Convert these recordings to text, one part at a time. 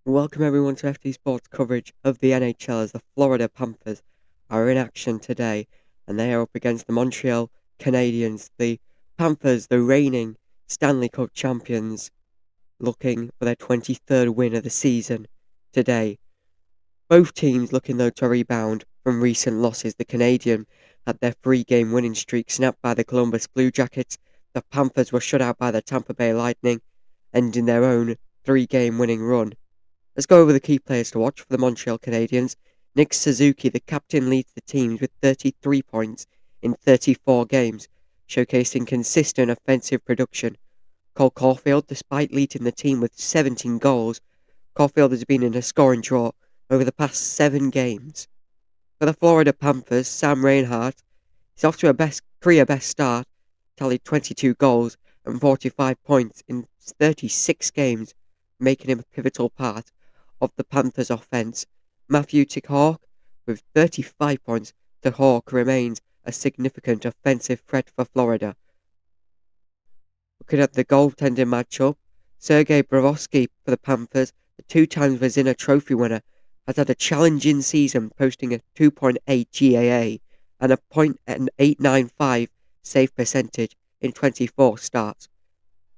Welcome everyone to FT Sports coverage of the NHL as the Florida Panthers are in action today and they are up against the Montreal Canadiens. The Panthers, the reigning Stanley Cup champions, looking for their 23rd win of the season today. Both teams looking though to rebound from recent losses. The Canadiens had their 3-game winning streak snapped by the Columbus Blue Jackets. The Panthers were shut out by the Tampa Bay Lightning, ending their own 3-game winning run. Let's go over the key players to watch for the Montreal Canadiens. Nick Suzuki, the captain, leads the teams with 33 points in 34 games, showcasing consistent offensive production. Cole Caulfield, despite leading the team with 17 goals, Caulfield has been in a scoring drought over the past 7 games. For the Florida Panthers, Sam Reinhart is off to a career best start, tallied 22 goals and 45 points in 36 games, making him a pivotal part of the Panthers' offense. Matthew Tichhawk, with 35 points, Tichhawk remains a significant offensive threat for Florida. Looking at the goaltending matchup, Sergei Bobrovsky for the Panthers, the 2-time Vezina Trophy winner, has had a challenging season, posting a 2.8 GAA and a .895 save percentage in 24 starts.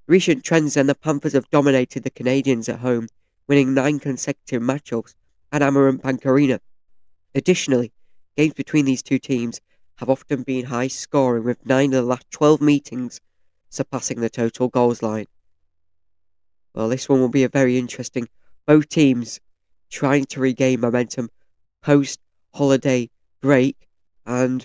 Recent trends and the Panthers have dominated the Canadiens at home, winning 9 consecutive matchups at Amarant Bank Arena. Additionally, games between these two teams have often been high scoring, with 9 of the last 12 meetings surpassing the total goals line. Well, this one will be a very interesting. Both teams trying to regain momentum post-holiday break, and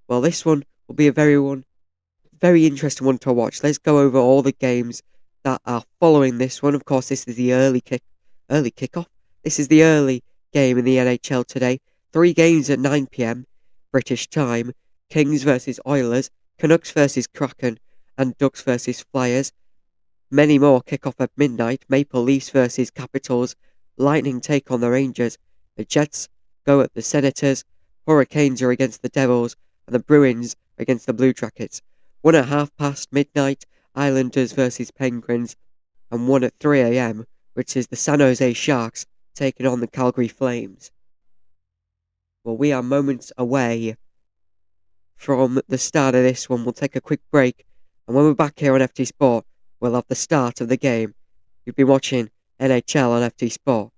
well, this one will be a very interesting one to watch. Let's go over all the games that are following this one. Of course, this is the early kickoff. This is the early game in the NHL today. 3 games at 9 p.m. British time. Kings versus Oilers, Canucks versus Kraken, and Ducks versus Flyers. Many more kick off at midnight. Maple Leafs versus Capitals. Lightning take on the Rangers. The Jets go at the Senators. Hurricanes are against the Devils, and the Bruins against the Blue Jackets. 1 at half past midnight, Islanders versus Penguins, and 1 at 3 a.m, which is the San Jose Sharks taking on the Calgary Flames. Well, we are moments away from the start of this one. We'll take a quick break, and when we're back here on FT Sport, we'll have the start of the game. You've been watching NHL on FT Sport.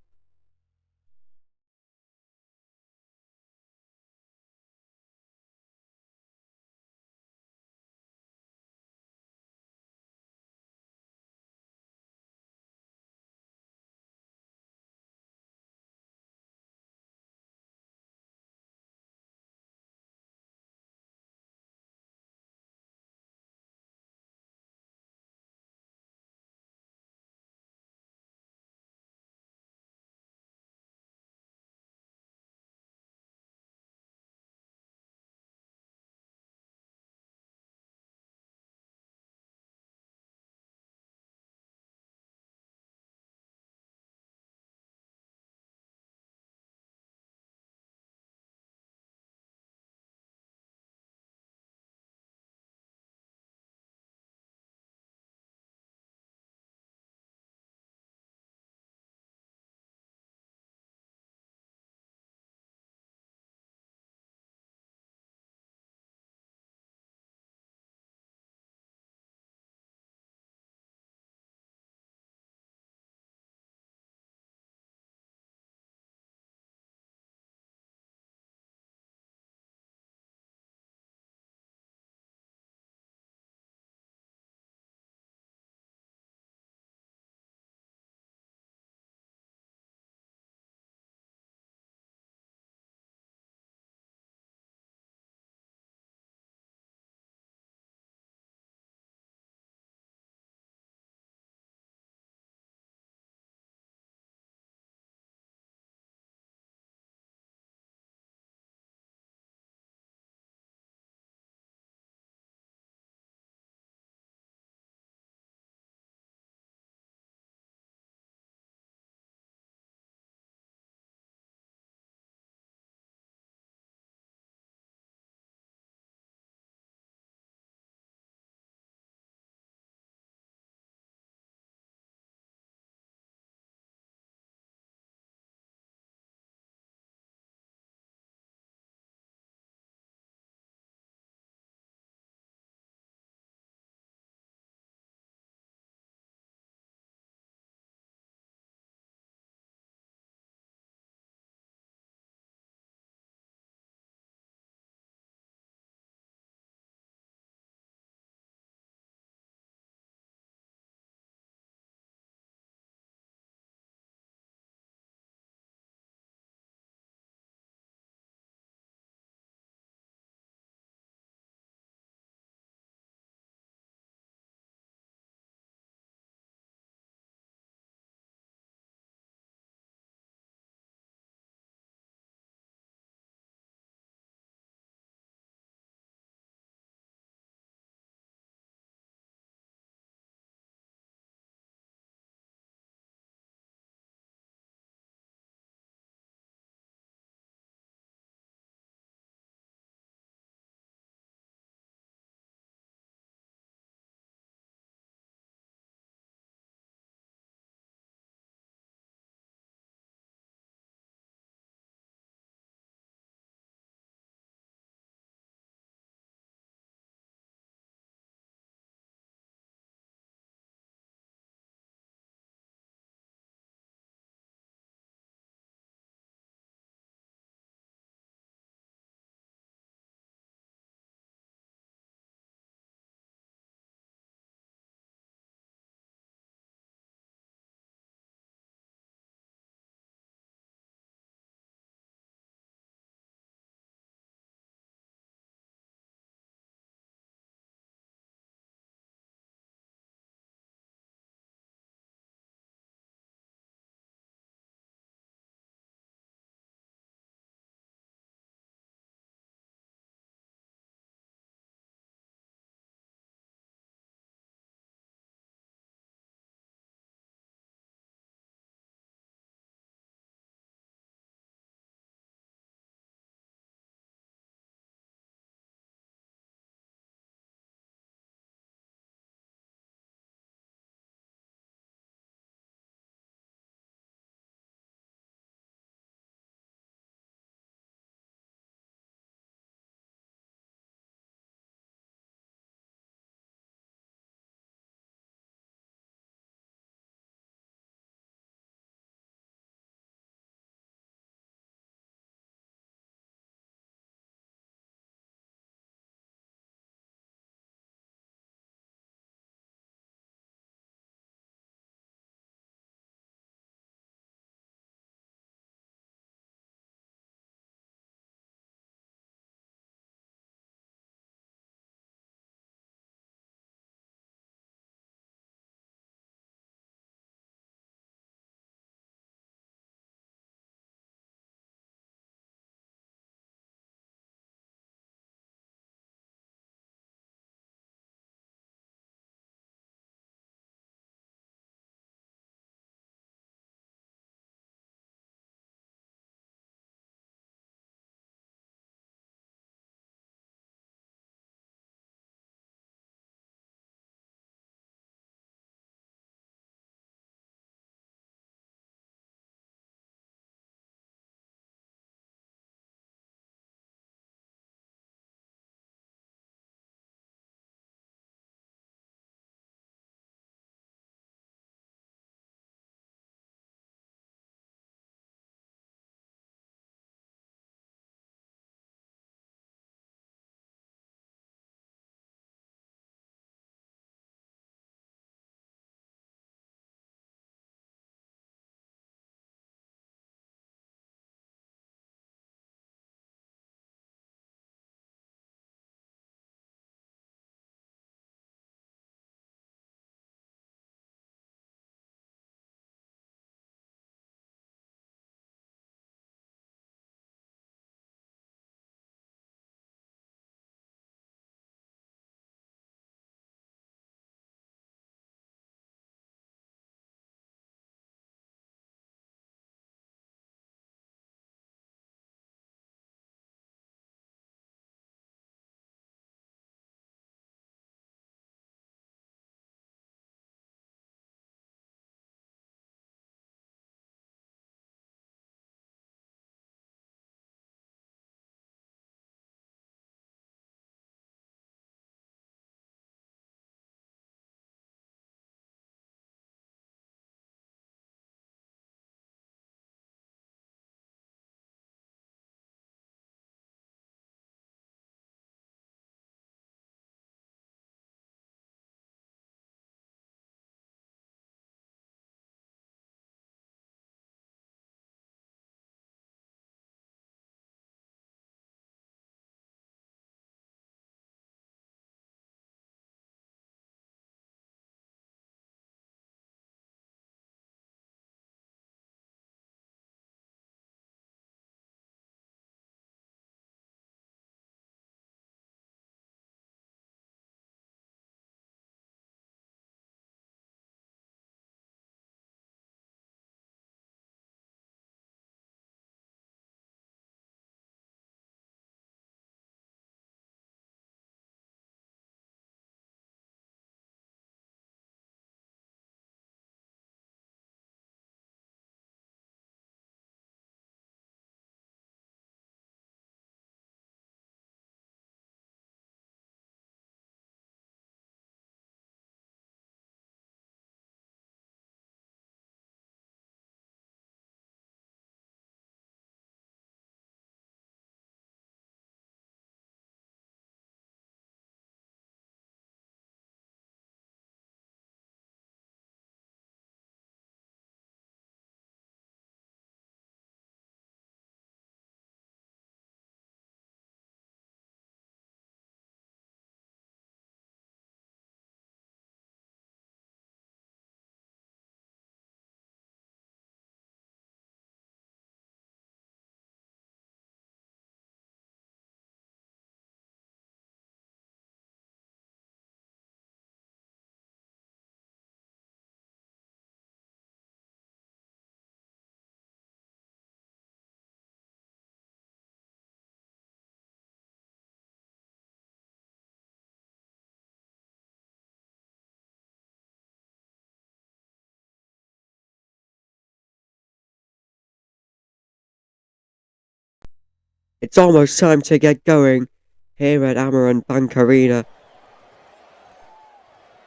It's almost time to get going here at Amaran Bank Arena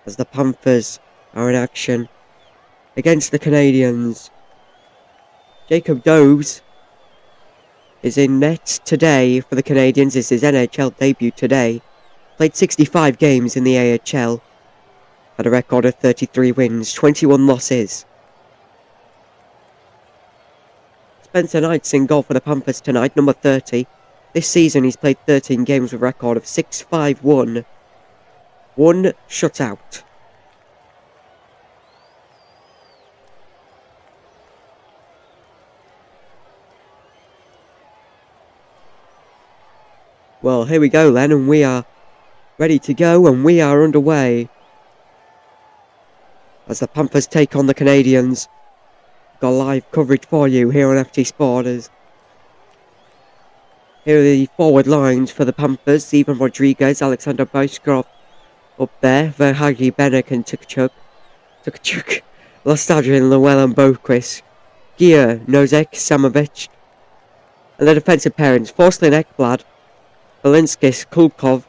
as the Panthers are in action against the Canadiens. Jacob Dobbs is in net today for the Canadiens. It's his NHL debut today. Played 65 games in the AHL. Had a record of 33 wins, 21 losses. Spencer Knight's in goal for the Panthers tonight, number 30. This season he's played 13 games with a record of 6-5-1. 1 shutout. Well, here we go then, and we are ready to go, and we are underway as the Panthers take on the Canadiens. Got live coverage for you here on FT Sport. Here are the forward lines for the Panthers. Ivan Rodriguez, Alexander Baiskov up there. Verhage, Benek and Tukachuk. Lostadrin, Llewellyn, Boquist. Gia, Nozek, Samovic. And the defensive pairings. Forslin, Ekblad. Balinskis, Kulkov.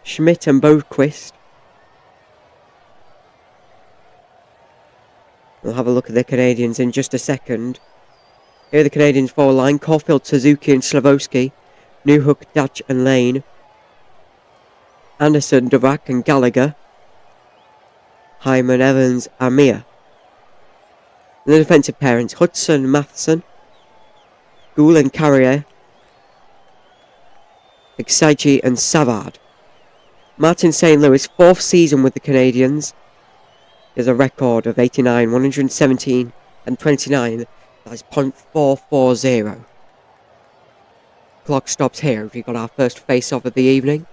Schmidt and Boquist. We'll have a look at the Canadiens in just a second. Here are the Canadiens forward line. Caulfield, Suzuki and Slavovsky. Newhook, Dutch and Lane. Anderson, Dvorak and Gallagher. Hyman, Evans, Amir. And the defensive pairings. Hudson, Matheson. Gould and Carrier. Exaichi and Savard. Martin St. Louis, 4th season with the Canadiens. There's a record of 89, 117 and 29. That is .440. Clock stops here. We got our first face-off of the evening.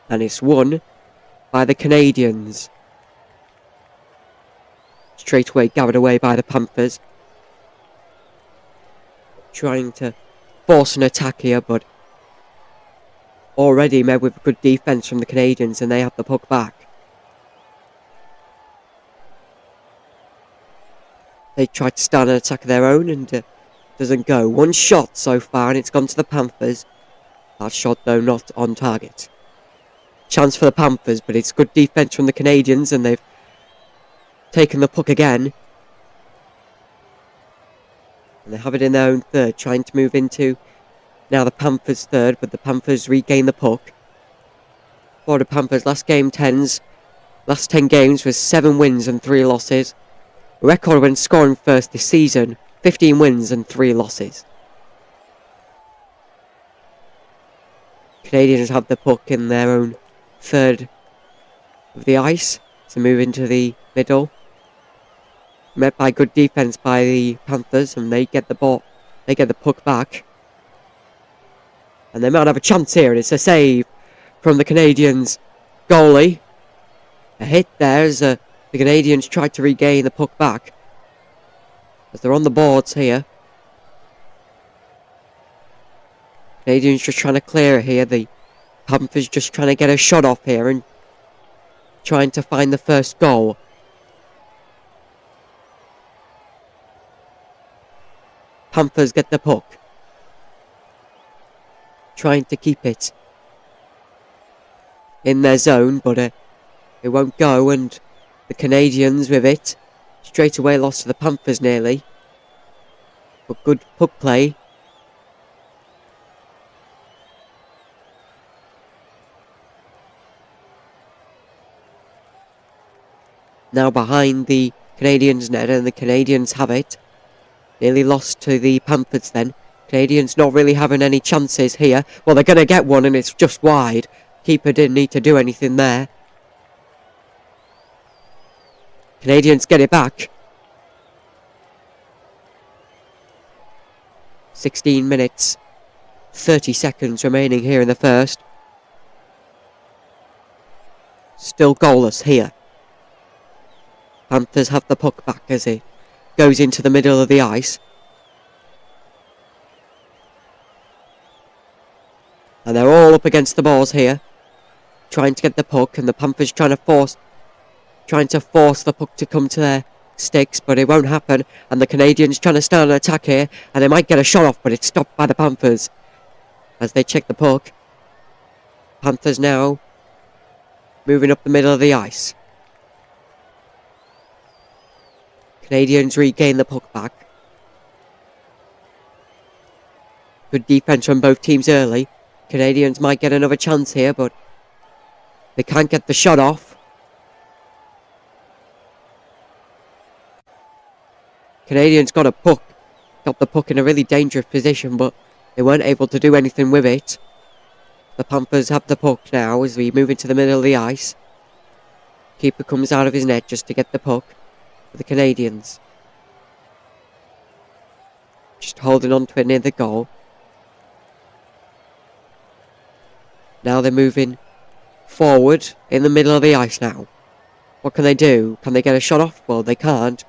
And it's won by the Canadiens. Straight away gathered away by the Panthers. Trying to force an attack here, but already met with good defence from the Canadiens, and they have the puck back. They tried to start an attack of their own, and doesn't go. One shot so far, and it's gone to the Panthers. That shot, though, not on target. Chance for the Panthers, but it's good defence from the Canadiens, and they've taken the puck again. And they have it in their own third, trying to move into now the Panthers' third, but the Panthers regain the puck. Florida Panthers last 10 games was 7 wins and 3 losses. Record when scoring first this season, 15 wins and 3 losses. Canadiens have the puck in their own third of the ice to move into the middle. Met by good defence by the Panthers, and they get the ball, they get the puck back. And they might have a chance here, and it's a save from the Canadiens goalie. A hit there as the Canadiens tried to regain the puck back. As they're on the boards here. Canadiens just trying to clear it here. The Panthers just trying to get a shot off here and trying to find the first goal. Panthers get the puck. Trying to keep it in their zone, but it won't go, and the Canadiens with it straight away lost to the Panthers nearly. But good puck play. Now behind the Canadiens net, and the Canadiens have it. Nearly lost to the Panthers then. Canadiens not really having any chances here. Well, they're going to get one, and it's just wide. Keeper didn't need to do anything there. Canadiens get it back. 16 minutes, 30 seconds remaining here in the first. Still goalless here. Panthers have the puck back as it goes into the middle of the ice. And they're all up against the balls here, trying to get the puck, and the Panthers trying to force the puck to come to sticks, but it won't happen. And the Canadiens trying to start an attack here, and they might get a shot off, but it's stopped by the Panthers as they check the puck. Panthers now moving up the middle of the ice. Canadiens regain the puck back. Good defense from both teams early. Canadiens might get another chance here, but they can't get the shot off. Canadiens got the puck in a really dangerous position, but they weren't able to do anything with it. The Panthers have the puck now as we move into the middle of the ice. Keeper comes out of his net just to get the puck for the Canadiens. Just holding on to it near the goal. Now they're moving forward in the middle of the ice now. What can they do? Can they get a shot off? Well, they can't,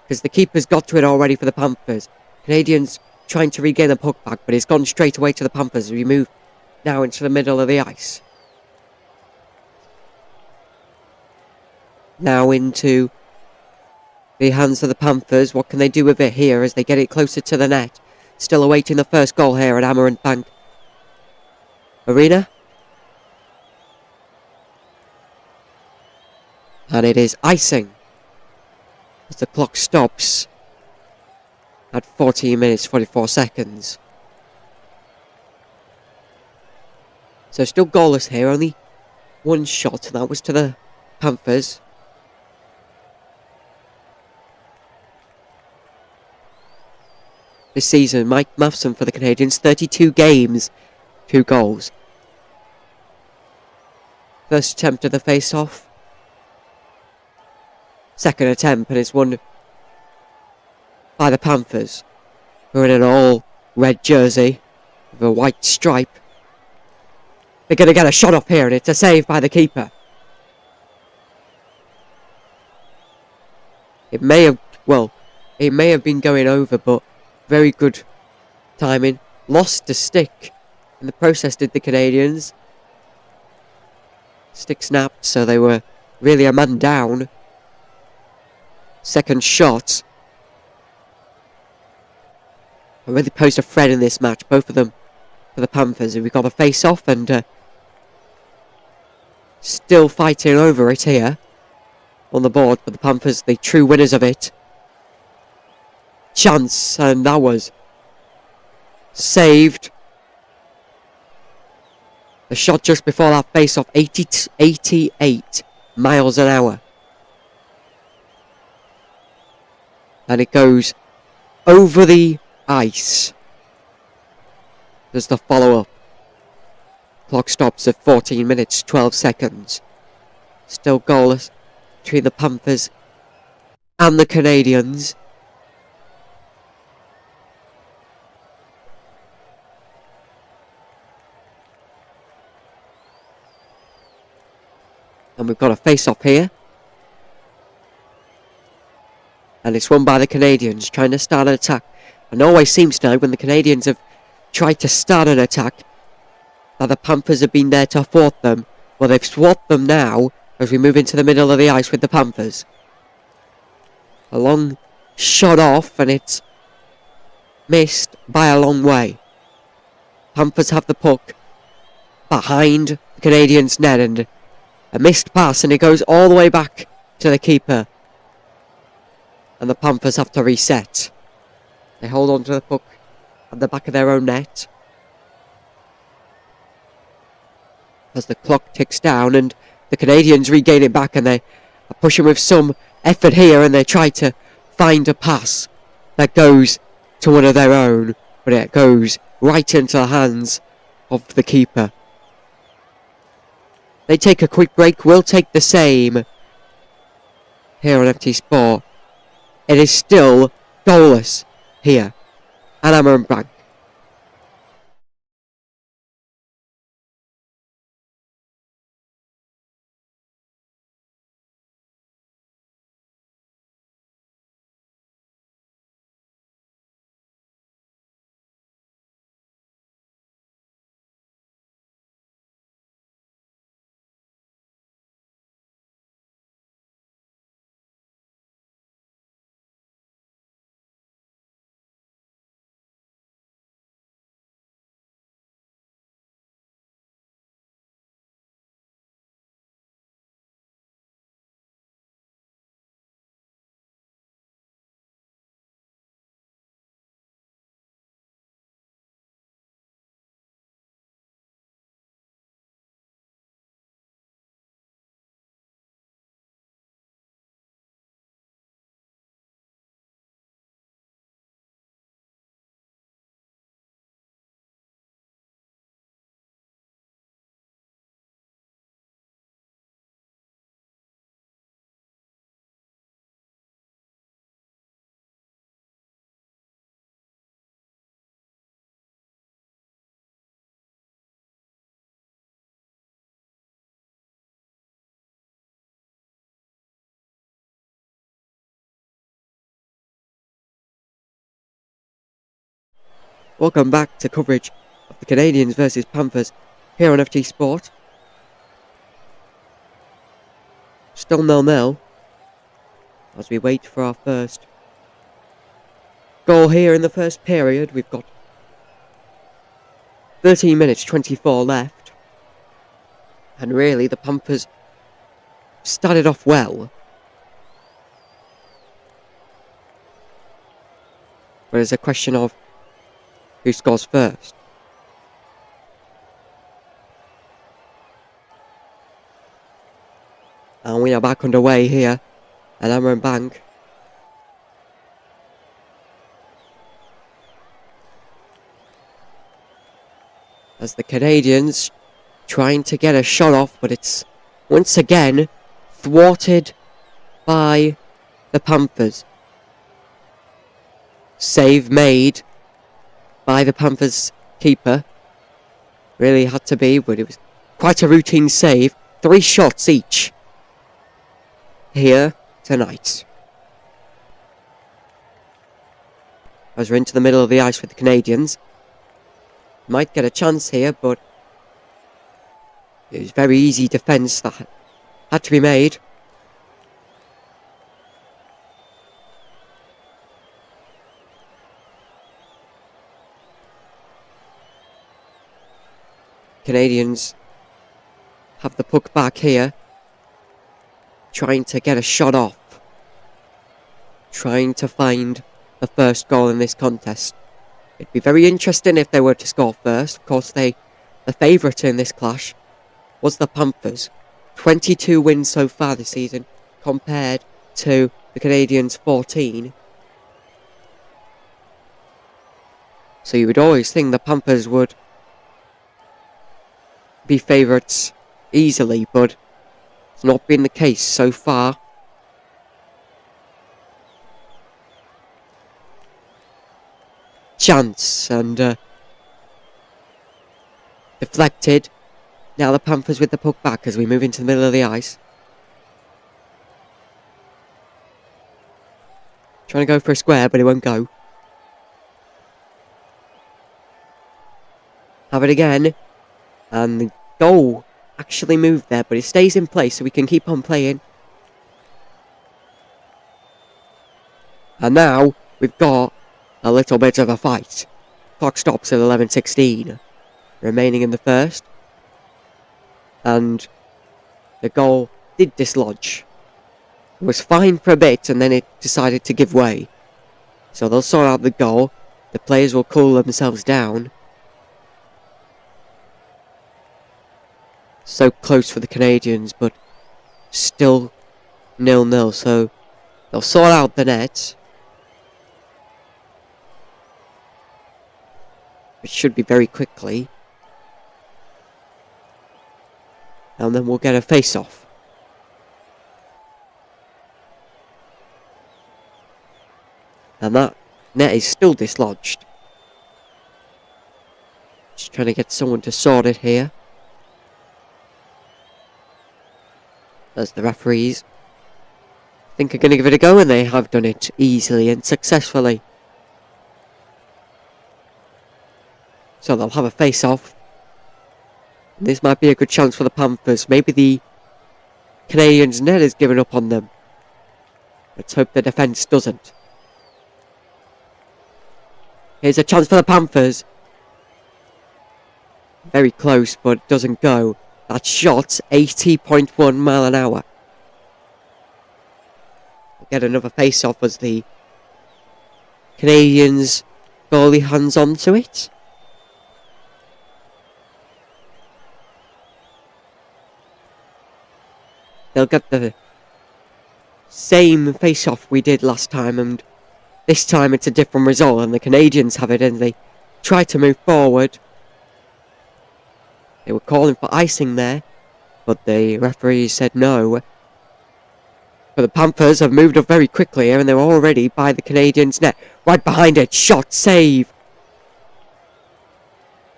because the keeper's got to it already for the Panthers. Canadiens trying to regain the puck back, but it's gone straight away to the Panthers. We move now into the middle of the ice. Now into the hands of the Panthers. What can they do with it here as they get it closer to the net? Still awaiting the first goal here at Amaranth Bank Arena. And it is icing as the clock stops at 14 minutes 44 seconds. So still goalless here, only one shot, and that was to the Panthers. This season, Mike Matheson for the Canadiens, 32 games, 2 goals. First attempt of the face-off. Second attempt, and it's won by the Panthers, who are in an all-red jersey with a white stripe. They're going to get a shot off here, and it's a save by the keeper. It may have been going over, but very good timing. Lost the stick in the process, did the Canadiens. Stick snapped, so they were really a man down. Second shot. I really posed a threat in this match, both of them for the Panthers. We've got a face-off and still fighting over it here on the board, but the Panthers, the true winners of it. Chance, and that was saved. The shot just before that face-off, 88 miles an hour. And it goes over the ice. There's the follow-up. Clock stops at 14 minutes, 12 seconds. Still goalless between the Panthers and the Canadiens. And we've got a face-off here. And it's won by the Canadiens, trying to start an attack. And it always seems now, when the Canadiens have tried to start an attack, that the Panthers have been there to thwart them. Well, they've thwarted them now, as we move into the middle of the ice with the Panthers. A long shot off, and it's missed by a long way. Panthers have the puck behind the Canadiens' net, and a missed pass, and it goes all the way back to the keeper. And the Panthers have to reset. They hold on to the puck at the back of their own net as the clock ticks down, and the Canadiens regain it back, and they are pushing with some effort here, and they try to find a pass that goes to one of their own, but it goes right into the hands of the keeper. They take a quick break. We'll take the same here on FT Sport. It is still goalless here at Amaranth Bank. Welcome back to coverage of the Canadiens vs Panthers here on FT Sport. Still 0-0 as we wait for our first goal here in the first period. We've got 13 minutes 24 left, and really the Panthers started off well, but it's a question of who scores first. And we are back underway here at Amron Bank. As the Canadiens trying to get a shot off, but it's once again thwarted by the Panthers. Save made by the Panthers keeper. Really had to be, but it was quite a routine save. 3 shots each here tonight. As we're into the middle of the ice with the Canadiens. Might get a chance here, but it was very easy defence that had to be made. Canadiens have the puck back here, trying to get a shot off, trying to find the first goal in this contest. It'd be very interesting if they were to score first. Of course, the favourite in this clash was the Panthers. 22 wins so far this season compared to the Canadiens' 14. So you would always think the Panthers would be favourites easily, but it's not been the case so far. Chance and deflected. Now the Panthers with the puck back as we move into the middle of the ice. Trying to go for a square, but it won't go. Have it again. And the goal actually moved there, but it stays in place so we can keep on playing. And now we've got a little bit of a fight. Clock stops at 11:16 remaining in the first. And the goal did dislodge. It was fine for a bit and then it decided to give way. So they'll sort out the goal. The players will cool themselves down. So close for the Canadiens, but still 0-0. So they'll sort out the net. It should be very quickly. And then we'll get a face-off. And that net is still dislodged. Just trying to get someone to sort it here. As the referees think are going to give it a go, and they have done it easily and successfully. So they'll have a face-off. This might be a good chance for the Panthers. Maybe the Canadiens' net has given up on them. Let's hope the defence doesn't. Here's a chance for the Panthers. Very close, but it doesn't go. That shot, 80.1 mile an hour. We'll get another face-off as the Canadiens goalie hands on to it. They'll get the same face-off we did last time, and this time it's a different result, and the Canadiens have it, and they try to move forward. They were calling for icing there, but the referee said no. But the Panthers have moved up very quickly here, and they're already by the Canadiens' net. Right behind it, shot, save.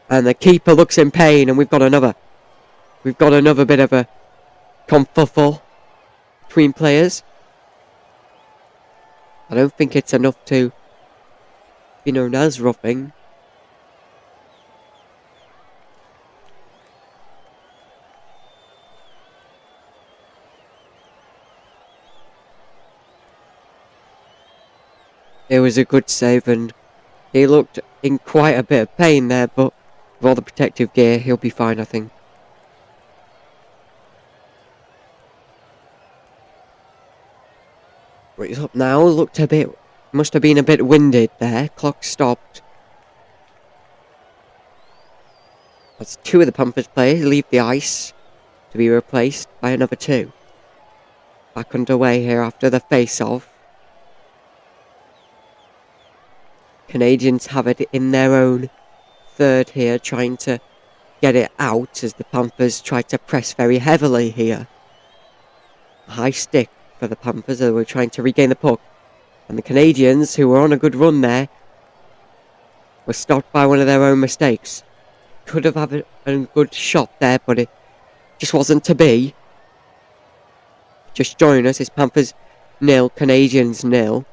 And the keeper looks in pain, and we've got another bit of a kerfuffle between players. I don't think it's enough to be known as roughing. It was a good save, and he looked in quite a bit of pain there, but with all the protective gear, he'll be fine, I think. But he's up now, must have been a bit winded there. Clock stopped. As two of the Panthers players leave the ice to be replaced by another two. Back underway here after the face-off. Canadiens have it in their own third here, trying to get it out as the Panthers try to press very heavily here. A high stick for the Panthers, they were trying to regain the puck. And the Canadiens, who were on a good run there, were stopped by one of their own mistakes. Could have had a good shot there, but it just wasn't to be. Just join us, it's Panthers 0, Canadiens 0.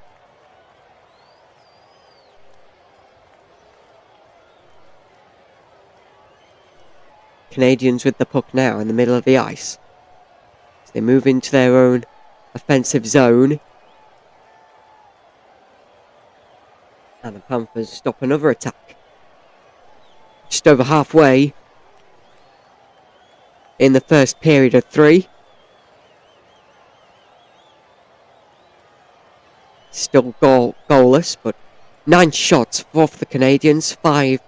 Canadiens with the puck now in the middle of the ice. So they move into their own offensive zone. And the Panthers stop another attack. Just over halfway in the first period of 3. Still goalless, but 9 shots for the Canadiens, 5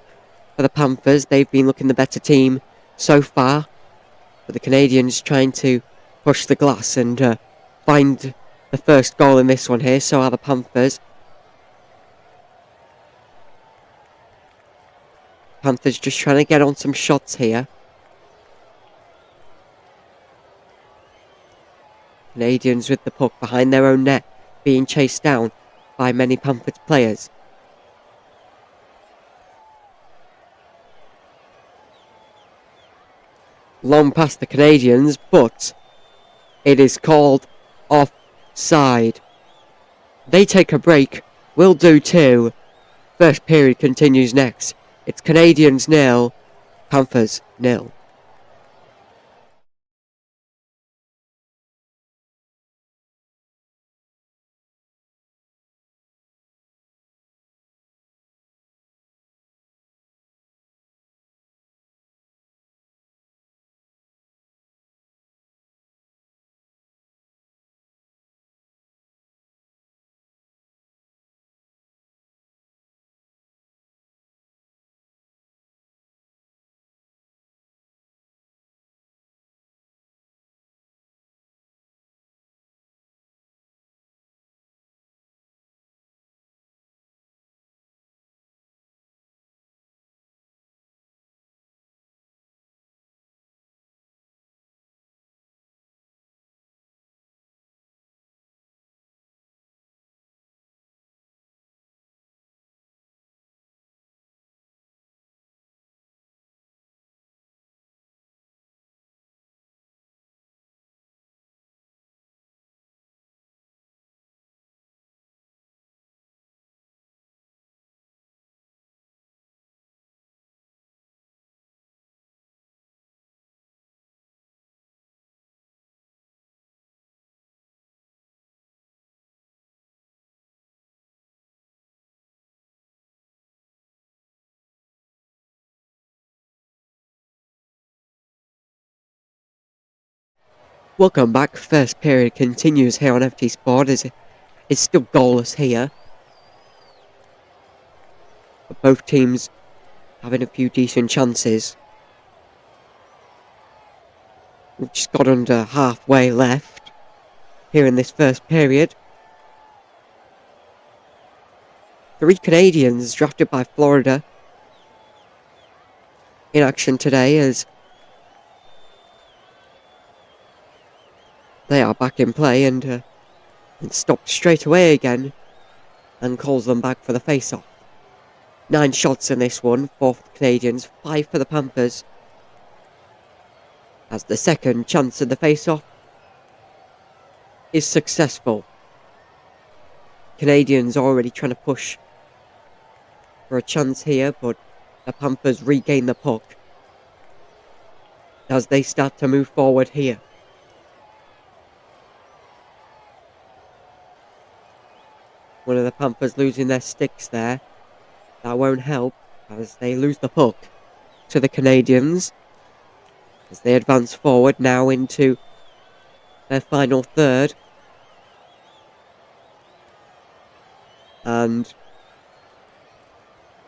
for the Panthers. They've been looking the better team so far, but the Canadiens trying to push the glass and find the first goal in this one here. So are the Panthers. Panthers just trying to get on some shots here. Canadiens with the puck behind their own net, being chased down by many Panthers players. Long past the Canadiens, but it is called offside. They take a break, we'll do too. First period continues next. It's Canadiens 0, Panthers 0. Welcome back. First period continues here on FT Sport as it's still goalless here. But both teams having a few decent chances. We've just got under halfway left here in this first period. 3 Canadiens drafted by Florida in action today as they are back in play and stopped straight away again and calls them back for the face-off. 9 shots in this one, 4 for the Canadiens, 5 for the Panthers. As the second chance of the face-off is successful. Canadiens already trying to push for a chance here, but the Panthers regain the puck as they start to move forward here. One of the Panthers losing their sticks there. That won't help as they lose the puck to the Canadiens as they advance forward now into their final third. And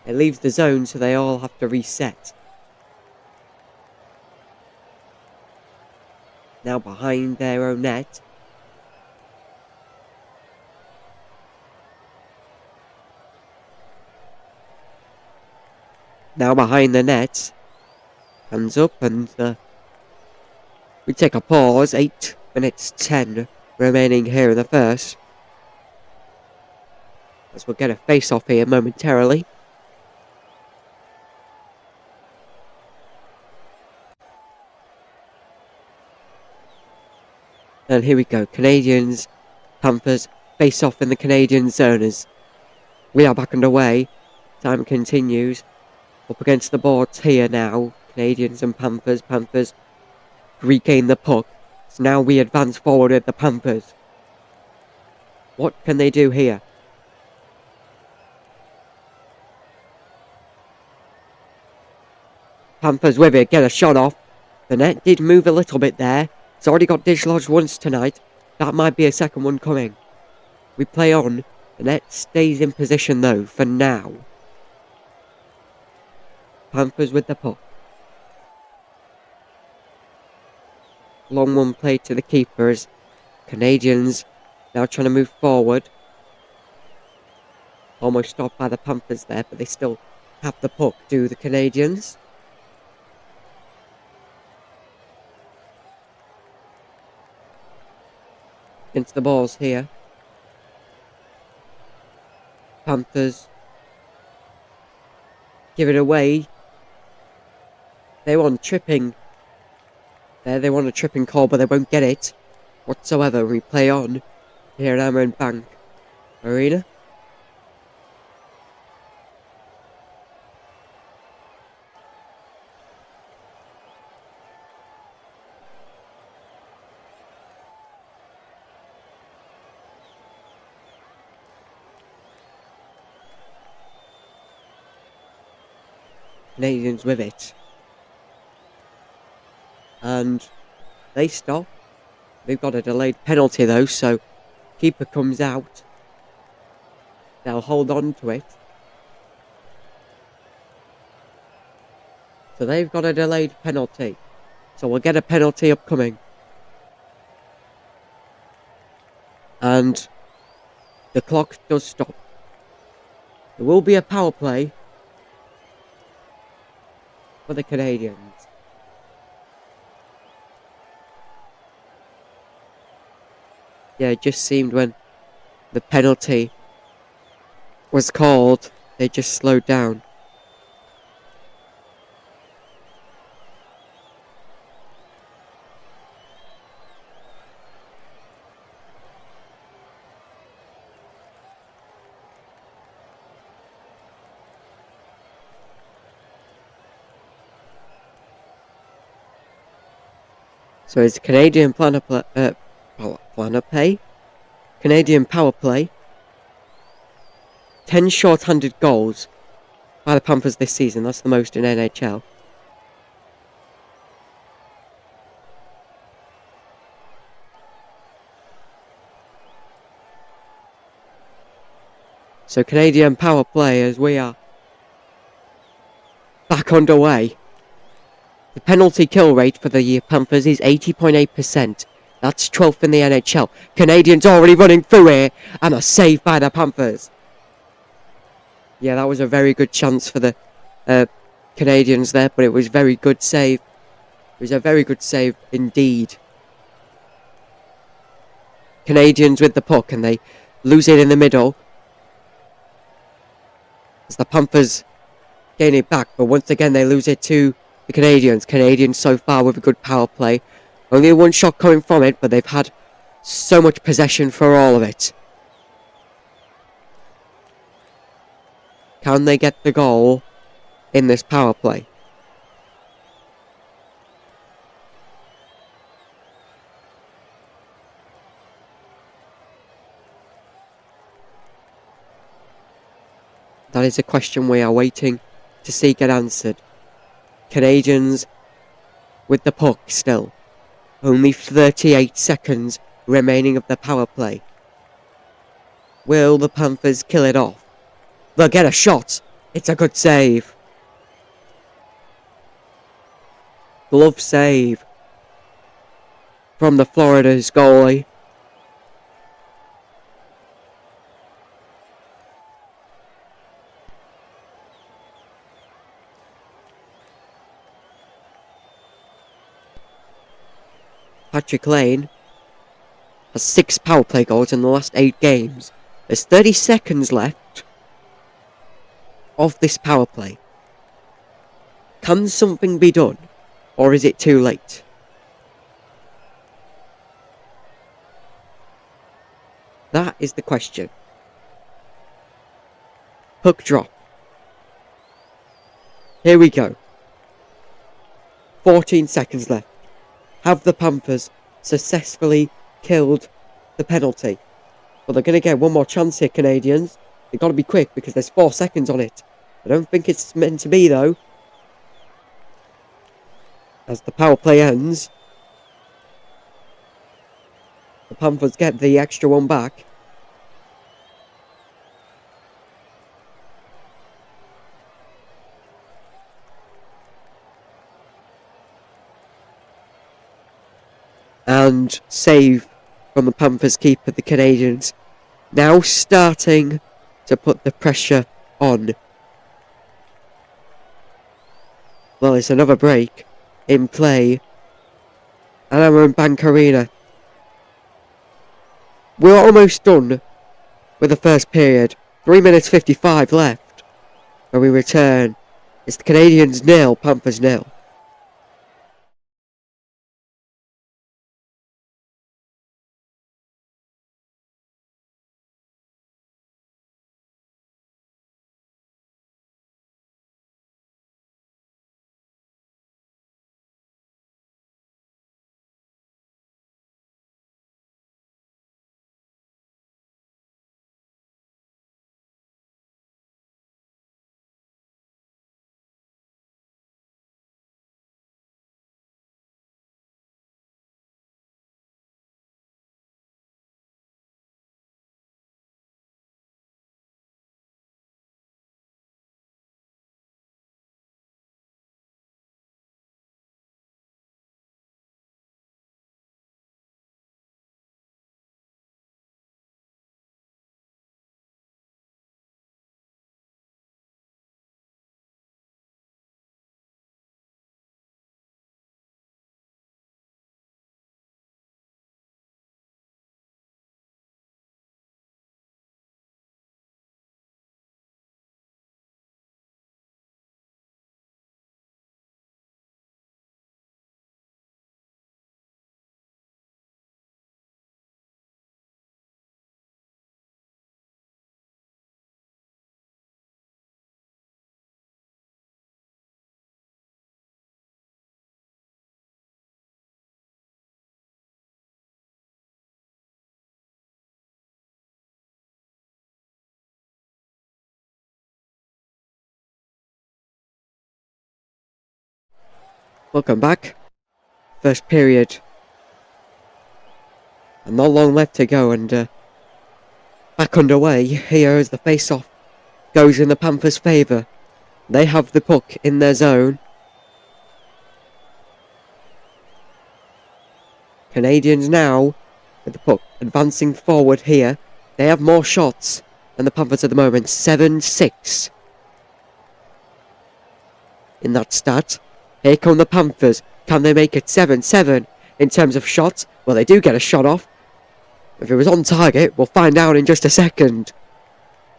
it leaves the zone, so they all have to reset. Now behind their own net. Now behind the net. Hands up, and we take a pause. 8 minutes 10 remaining here in the first. As we'll get a face-off here momentarily. And here we go. Canadiens, Panthers, face-off in the Canadian zone as we are back underway. Time continues. Up against the boards here now. Canadiens and Panthers. Panthers regain the puck. So now we advance forward with the Panthers. What can they do here? Panthers with it. Get a shot off. The net did move a little bit there. It's already got dislodged once tonight. That might be a second one coming. We play on. The net stays in position though for now. Panthers with the puck. Long one played to the keepers. Canadiens now trying to move forward. Almost stopped by the Panthers there, but they still have the puck, do the Canadiens. Against the balls here. Panthers give it away. They want tripping. There, they want a tripping call, but they won't get it whatsoever. We play on here at Amerant Bank Arena. Canadiens with it. And they stop. They've got a delayed penalty though, so keeper comes out. They'll hold on to it. So they've got a delayed penalty. So we'll get a penalty upcoming. And the clock does stop. There will be a power play for the Canadiens. Yeah, it just seemed when the penalty was called, they just slowed down. So it's Canadian Canadian power play. 10 short-handed goals by the Panthers this season. That's the most in NHL. So Canadian power play as we are back underway. The penalty kill rate for the Panthers is 80.8%. That's 12th in the NHL. Canadiens already running through here, and a save by the Panthers. Yeah, that was a very good chance for the Canadiens there, but it was a very good save. It was a very good save indeed. Canadiens with the puck, and they lose it in the middle. As the Panthers gain it back, but once again they lose it to the Canadiens. Canadiens so far with a good power play. Only one shot coming from it, but they've had so much possession for all of it. Can they get the goal in this power play? That is a question we are waiting to see get answered. Canadiens with the puck still. Only 38 seconds remaining of the power play. Will the Panthers kill it off? They'll get a shot. It's a good save. Glove save from the Florida's goalie. Patrick Lane has 6 power play goals in the last 8 games. There's 30 seconds left of this power play. Can something be done, or is it too late? That is the question. Puck drop. Here we go. 14 seconds left. Have the Panthers successfully killed the penalty? Well, they're going to get one more chance here, Canadiens. They've got to be quick because there's 4 seconds on it. I don't think it's meant to be, though. As the power play ends, the Panthers get the extra one back. And save from the Panthers keeper, the Canadiens. Now starting to put the pressure on. Well, it's another break in play. And I'm in Bank Arena. We're almost done with the first period. 3 minutes 55 left. When we return, it's the Canadiens 0, Panthers 0. Welcome back. First period. And not long left to go, and back underway. Here as the face-off goes in the Panthers' favour. They have the puck in their zone. Canadiens now with the puck advancing forward here. They have more shots than the Panthers at the moment. 7-6 in that stat. Here come the Panthers. Can they make it 7-7 in terms of shots? Well, they do get a shot off. If it was on target, we'll find out in just a second.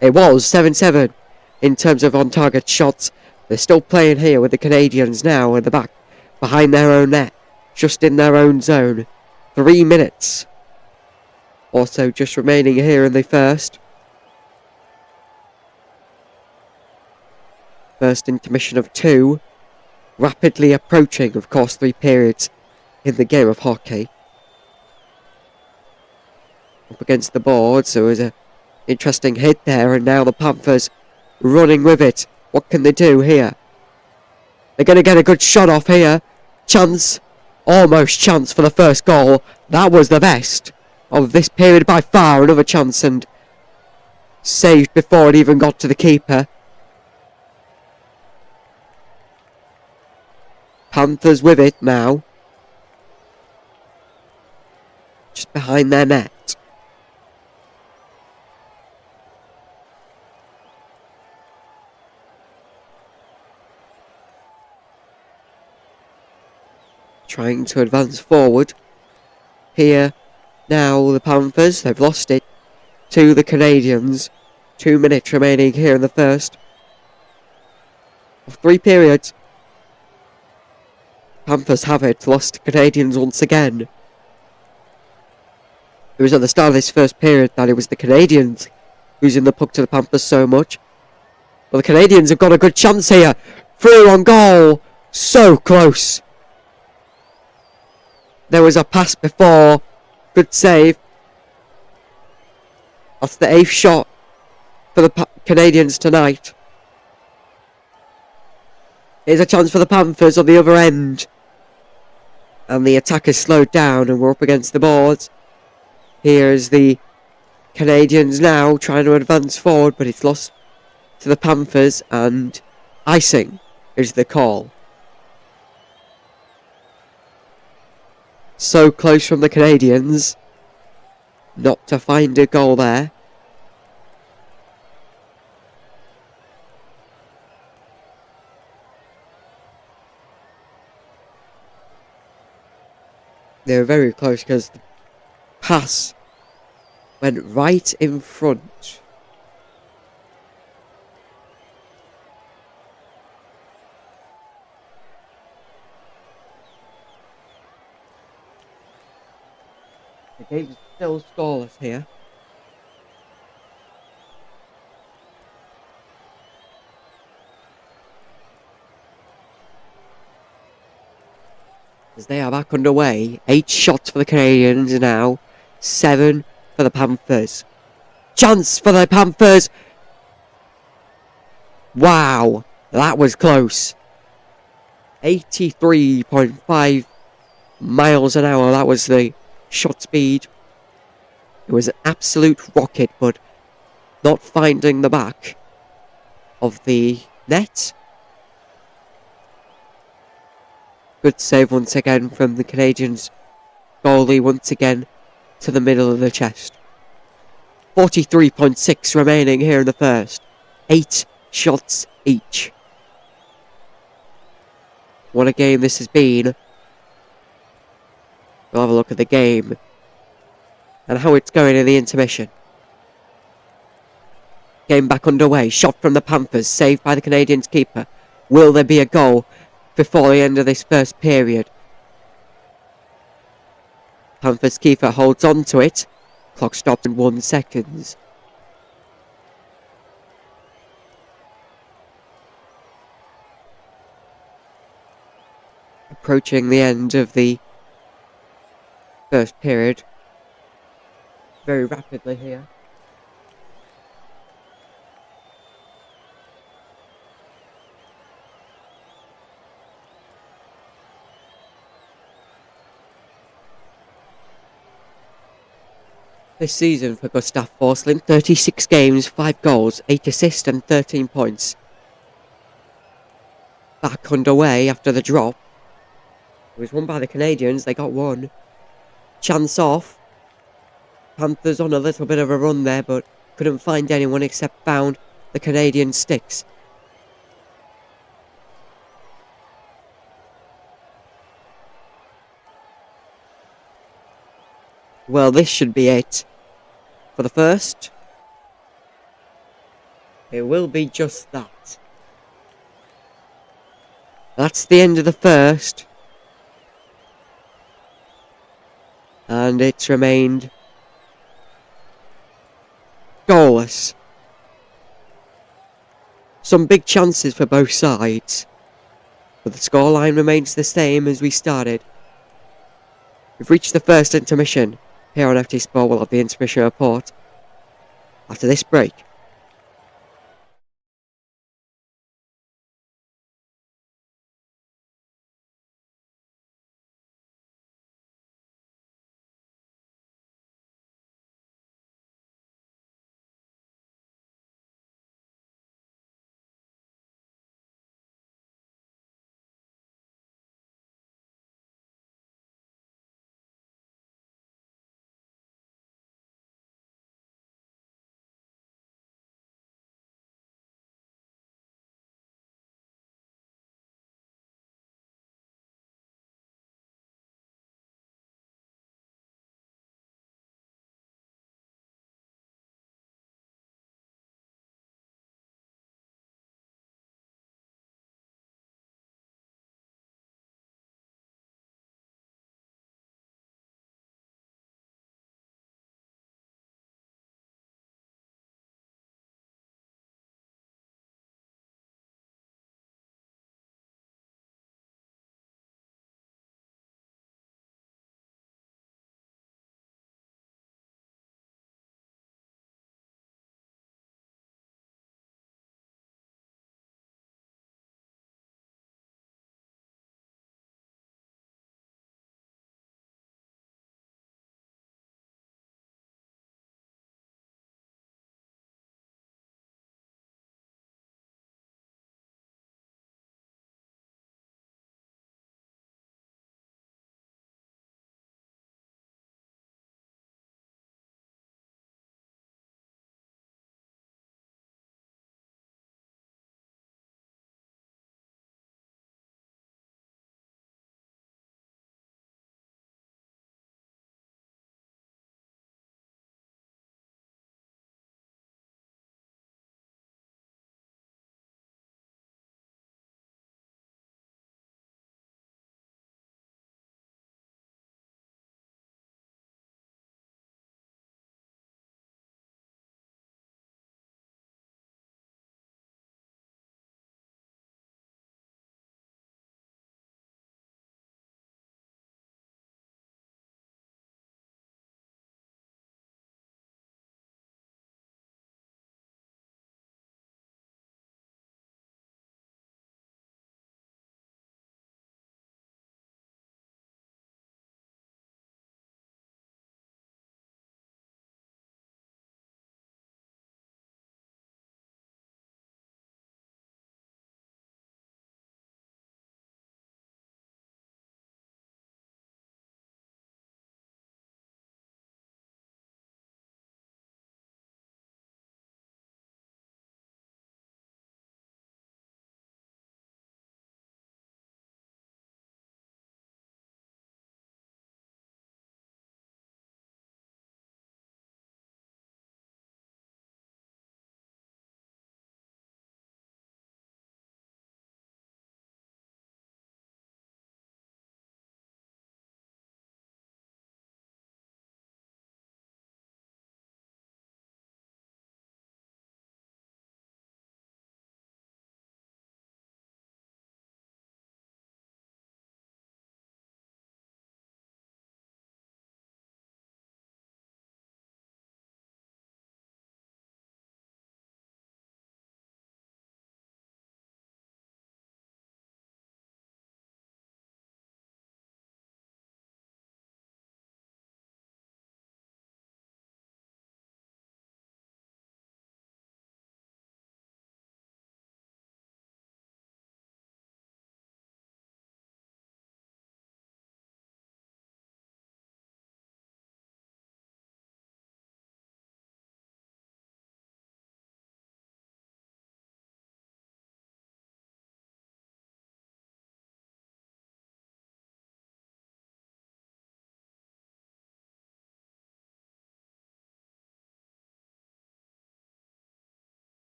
It was 7-7 in terms of on-target shots. They're still playing here with the Canadiens now at the back, behind their own net, just in their own zone. 3 minutes also just remaining here in the first. First intermission of 2. Rapidly approaching, of course, 3 periods in the game of hockey. Up against the board, so it was an interesting hit there, and now the Panthers running with it. What can they do here? They're going to get a good shot off here. Chance. Almost chance for the first goal. That was the best of this period by far. Another chance and saved before it even got to the keeper. Panthers with it now. Just behind their net. Trying to advance forward. Here now the Panthers, they've lost it to the Canadiens. 2 minutes remaining here in the first of 3 periods. Panthers have it, lost to Canadiens once again. It was at the start of this first period that it was the Canadiens losing the puck to the Panthers so much. Well, the Canadiens have got a good chance here. Through on goal. So close. There was a pass before. Good save. That's the 8th shot for the Canadiens tonight. Here's a chance for the Panthers on the other end. And the attack is slowed down and we're up against the boards. Here's the Canadiens now trying to advance forward, but it's lost to the Panthers and icing is the call. So close from the Canadiens not to find a goal there. They were very close because the pass went right in front. The game's still scoreless here. As they are back underway. 8 shots for the Canadiens now. 7 for the Panthers. Chance for the Panthers. Wow, that was close. 83.5 miles an hour. That was the shot speed. It was an absolute rocket, but not finding the back of the net. Good save once again from the Canadiens goalie, once again to the middle of the chest. 43.6 remaining here in the first. 8 shots each. What a game this has been. We'll have a look at the game and how it's going in the intermission. Game back underway. Shot from the Panthers, saved by the Canadiens keeper. Will there be a goal before the end of this first period? Panthers keeper holds on to it. Clock stops in 1 second. Approaching the end of the first period. Very rapidly here. This season for Gustav Forslund, 36 games, 5 goals, 8 assists and 13 points. Back underway after the drop. It was won by the Canadiens, they got one. Chance off. Panthers on a little bit of a run there, but couldn't find anyone except found the Canadian sticks. Well, this should be it for the first. It will be just that. That's the end of the first. And it's remained goalless. Some big chances for both sides, but the scoreline remains the same as we started. We've reached the first intermission. Here on FT Sport, we'll have the intermission report after this break.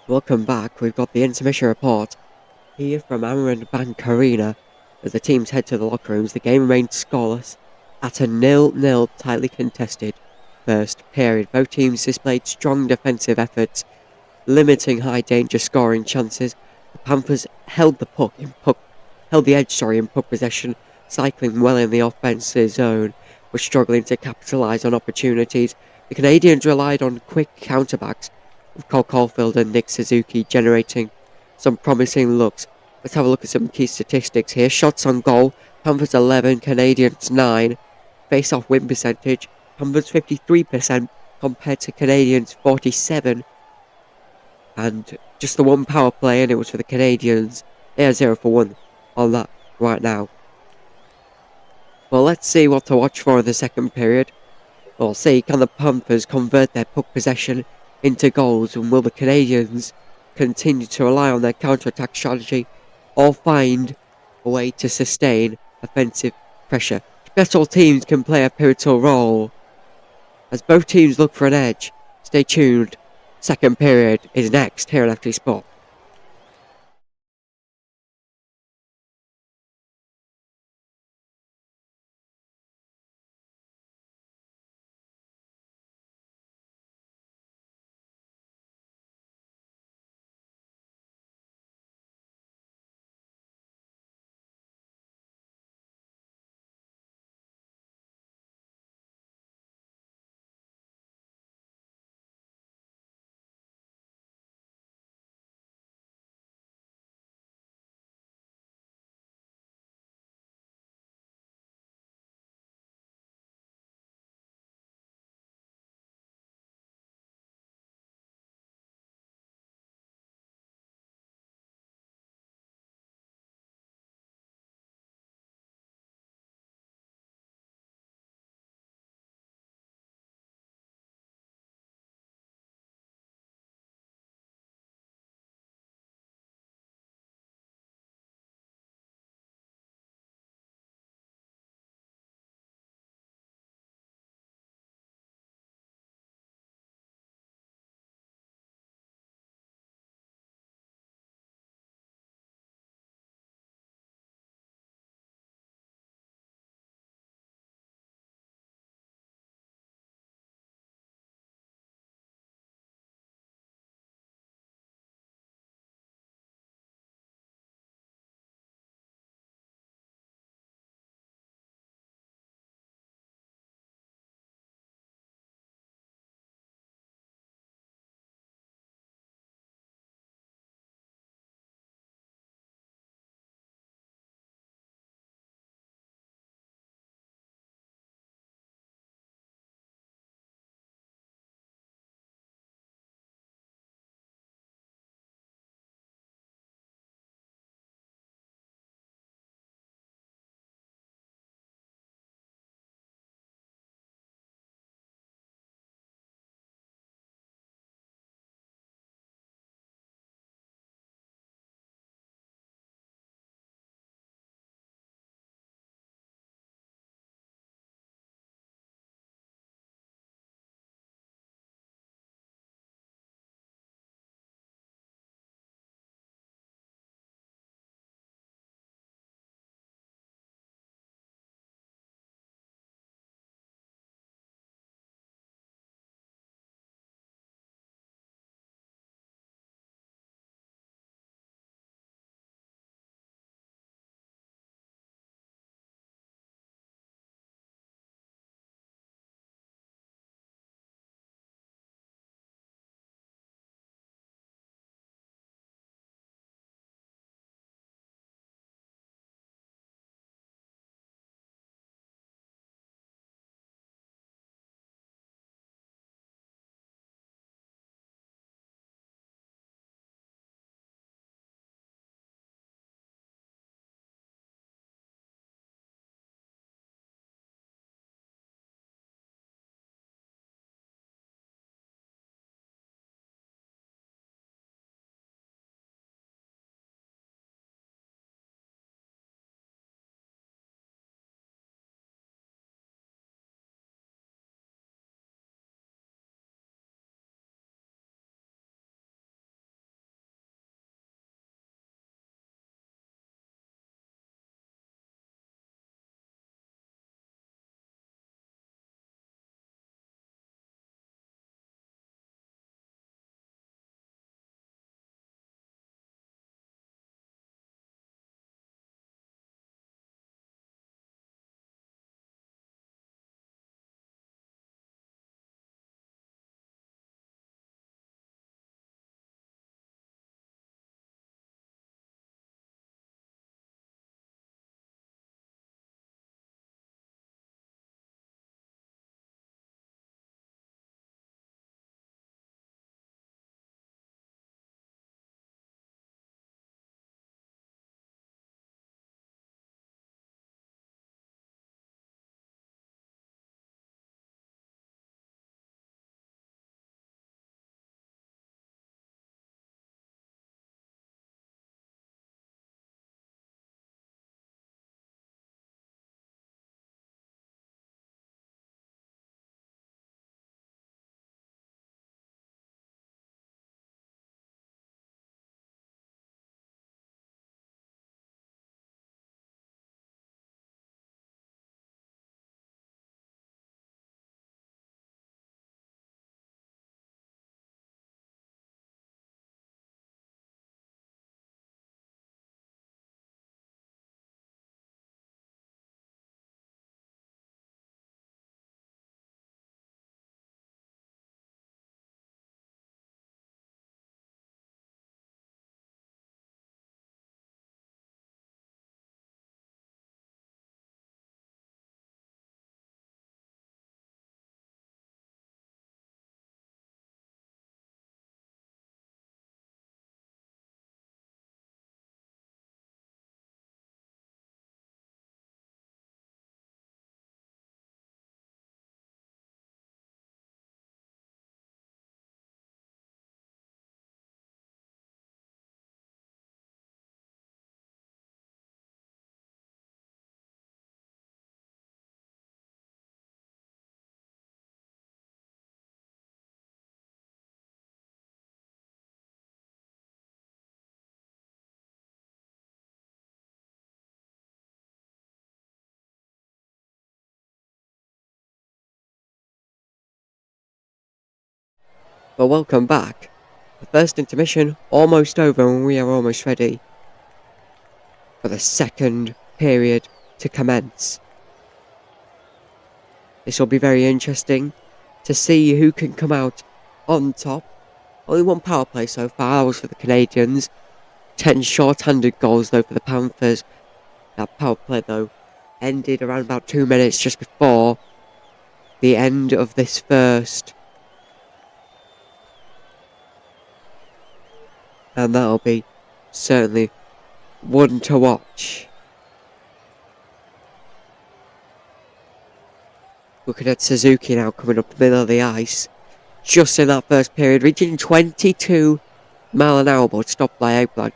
Welcome back. We've got the intermission report here from Amarin Bank Arena. As the teams head to the locker rooms, the game remained scoreless at a 0-0 tightly contested first period. Both teams displayed strong defensive efforts, limiting high danger scoring chances. The Panthers held the edge in puck possession, cycling well in the offensive zone, but struggling to capitalise on opportunities. The Canadiens relied on quick counterbacks, with Cole Caulfield and Nick Suzuki generating some promising looks. Let's have a look at some key statistics here. Shots on goal, Panthers 11, Canadiens 9. Face-off win percentage, Panthers 53% compared to Canadiens 47. And just the one power play, and it was for the Canadiens. They are 0 for 1 on that right now. Well, let's see what to watch for in the second period. We'll see, can the Panthers convert their puck possession into goals, and will the Canadiens continue to rely on their counter-attack strategy or find a way to sustain offensive pressure? Special teams can play a pivotal role as both teams look for an edge. Stay tuned. Second period is next here at FT Sport. But welcome back. The first intermission almost over and we are almost ready for the second period to commence. This will be very interesting to see who can come out on top. Only one power play so far, that was for the Canadiens. 10 short-handed goals though for the Panthers. That power play though ended around about 2 minutes just before the end of this first. And that'll be certainly one to watch. Looking at Suzuki now coming up the middle of the ice. Just in that first period, reaching 22 mile an hour, but stopped by Ekblad.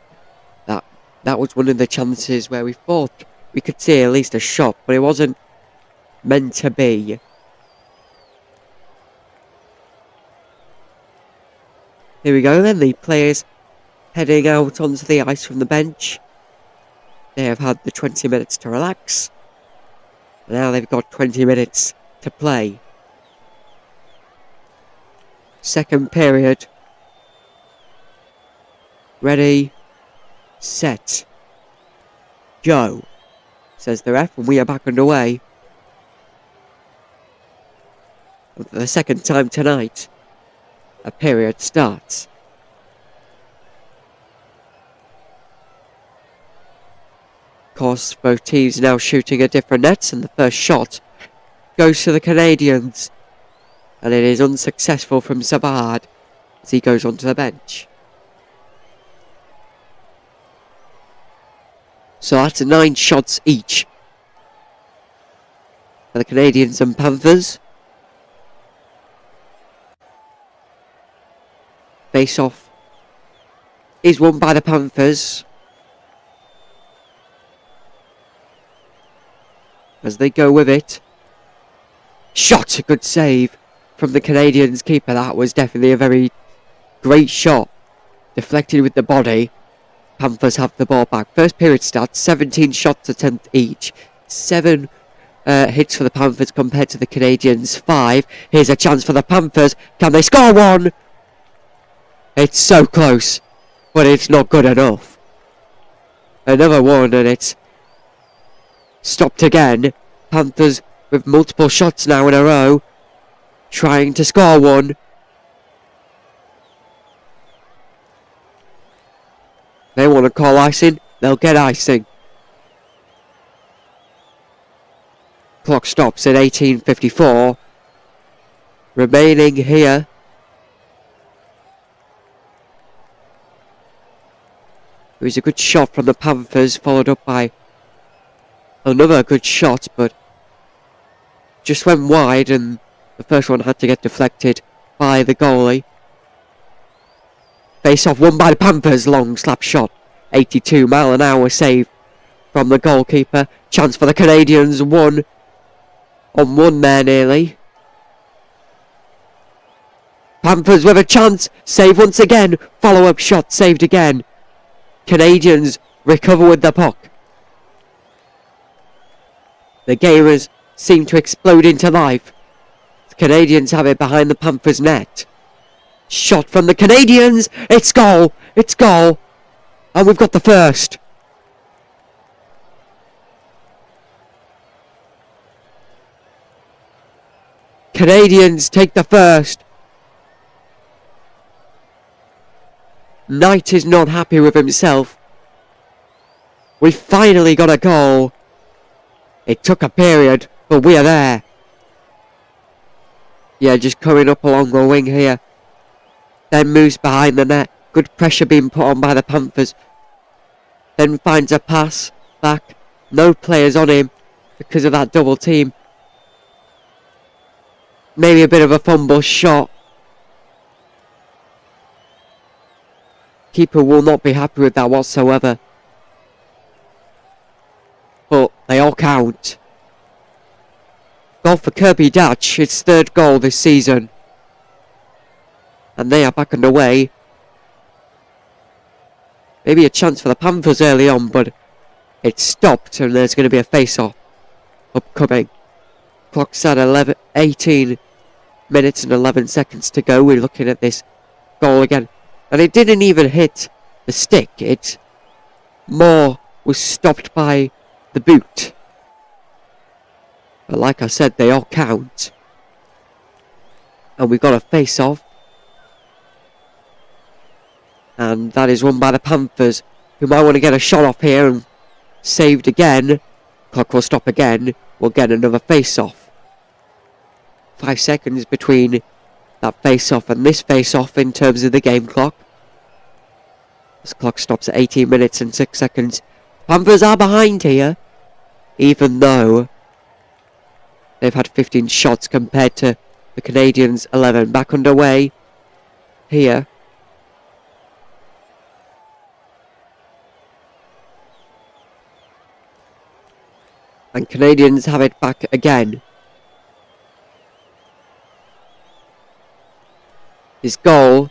That was one of the chances where we thought we could see at least a shot, but it wasn't meant to be. Here we go then, the players heading out onto the ice from the bench. They have had the 20 minutes to relax. Now they've got 20 minutes to play. Second period. Ready, set, go, says the ref, and we are back underway. And for the second time tonight, a period starts. Of course, both teams now shooting at different nets, and the first shot goes to the Canadiens. And it is unsuccessful from Savard as he goes onto the bench. So that's 9 shots each for the Canadiens and Panthers. Face-off is won by the Panthers as they go with it. Shot, a good save from the Canadiens keeper. That was definitely a very great shot. Deflected with the body. Panthers have the ball back. First period starts, 17 shots attempt each. 7 hits for the Panthers compared to the Canadiens' 5. Here's a chance for the Panthers. Can they score one? It's so close, but it's not good enough. Another one and it's stopped again. Panthers with multiple shots now in a row, trying to score one. They want to call icing, they'll get icing. Clock stops at 18:54. Remaining here. It was a good shot from the Panthers, followed up by another good shot, but just went wide and the first one had to get deflected by the goalie. Face off won by the Panthers, long slap shot. 82 mile an hour save from the goalkeeper. Chance for the Canadiens, 1-on-1 there nearly. Panthers with a chance, save once again, follow-up shot saved again. Canadiens recover with the puck. The gamers seem to explode into life. The Canadiens have it behind the Panthers' net. Shot from the Canadiens. It's goal. It's goal. And we've got the first. Canadiens take the first. Knight is not happy with himself. We finally got a goal. It took a period, but we are there. Yeah, just coming up along the wing here. Then moves behind the net. Good pressure being put on by the Panthers. Then finds a pass back. No players on him because of that double team. Maybe a bit of a fumble shot. Keeper will not be happy with that whatsoever. But they all count. Goal for Kirby Datch, his 3rd goal this season. And they are back underway. Maybe a chance for the Panthers early on, but it stopped and there's going to be a face-off upcoming. Clock's at 18 minutes and 11 seconds to go. We're looking at this goal again. And it didn't even hit the stick. It more was stopped by the boot. But like I said, they all count. And we've got a face-off. And that is won by the Panthers, who might want to get a shot off here and saved again. Clock will stop again. We'll get another face-off. 5 seconds between that face-off and this face-off in terms of the game clock. This clock stops at 18 minutes and 6 seconds. Panthers are behind here, even though they've had 15 shots compared to the Canadiens 11. Back underway here. And Canadiens have it back again. His goal,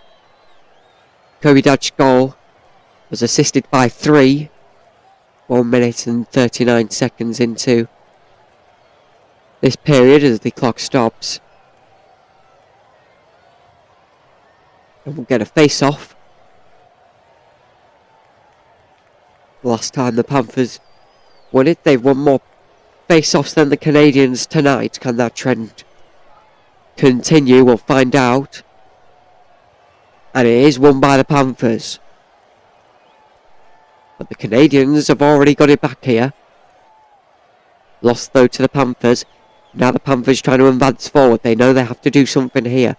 Kobe Dutch's goal, was assisted by 3. 1 minute and 39 seconds into this period as the clock stops. And we'll get a face-off. Last time the Panthers won it, they've won more face-offs than the Canadiens tonight. Can that trend continue? We'll find out. And it is won by the Panthers. But the Canadiens have already got it back here. Lost though to the Panthers. Now the Panthers trying to advance forward. They know they have to do something here.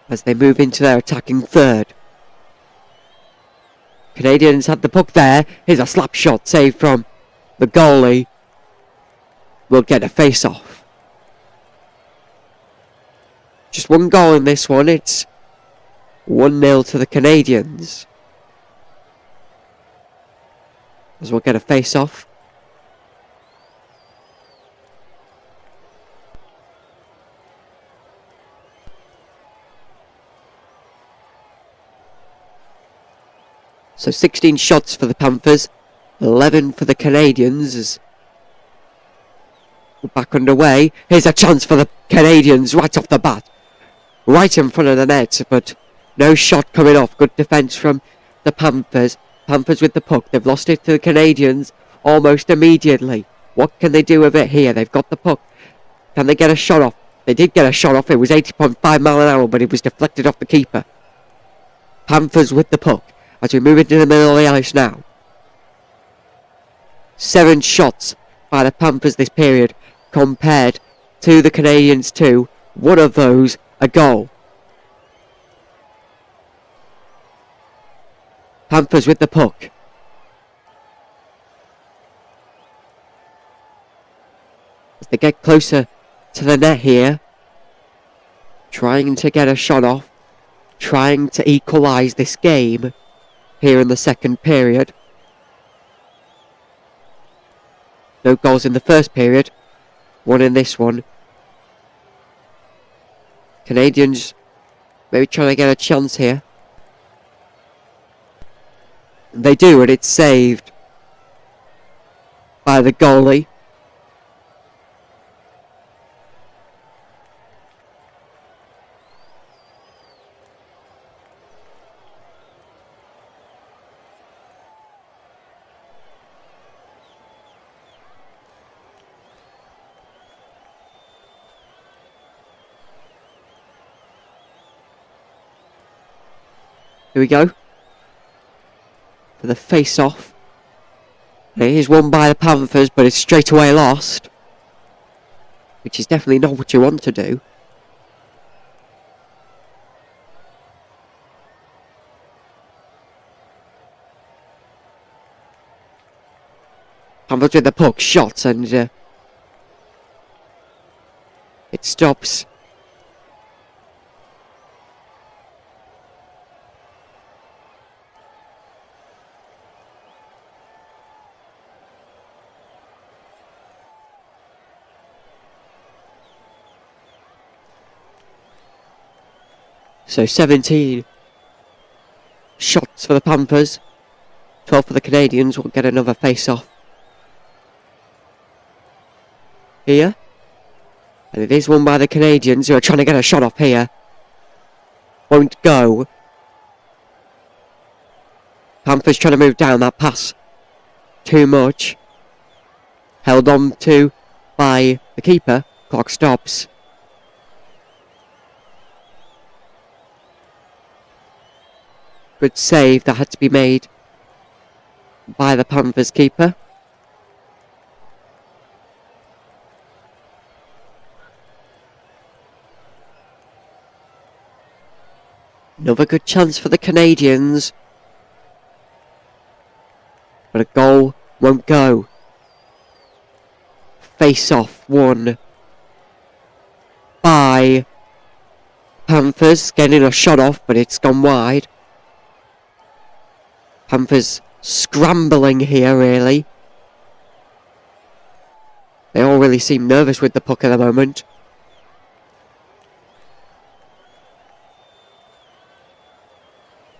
As they move into their attacking third. Canadiens had the puck there. Here's a slap shot saved from the goalie. We'll get a face-off. Just one goal in this one. It's 1-0 to the Canadiens. As we'll get a face-off. So 16 shots for the Panthers, 11 for the Canadiens as we're back underway. Here's a chance for the Canadiens right off the bat. Right in front of the net, but no shot coming off. Good defence from the Panthers. Panthers with the puck. They've lost it to the Canadiens almost immediately. What can they do with it here? They've got the puck. Can they get a shot off? They did get a shot off. It was 80.5 mile an hour, but it was deflected off the keeper. Panthers with the puck. As we move into the middle of the ice now. 7 shots by the Panthers this period compared to the Canadiens 2. One of those a goal. Panthers with the puck. As they get closer to the net here. Trying to get a shot off. Trying to equalise this game. Here in the second period. No goals in the first period. One in this one. Canadiens maybe trying to get a chance here. They do, and it's saved by the goalie. Here we go. For the face-off. It is won by the Panthers, but it's straight away lost. Which is definitely not what you want to do. Panthers with the puck, shot, and it stops. So 17 shots for the Panthers, 12 for the Canadiens. Will get another face-off. Here. And it is won by the Canadiens, who are trying to get a shot off here. Won't go. Panthers trying to move down that pass. Too much. Held on to by the keeper. Clock stops. Good save that had to be made by the Panthers keeper. Another good chance for the Canadiens. But a goal won't go. Face off won by Panthers. Getting a shot off, but it's gone wide. Panthers scrambling here, really. They all really seem nervous with the puck at the moment.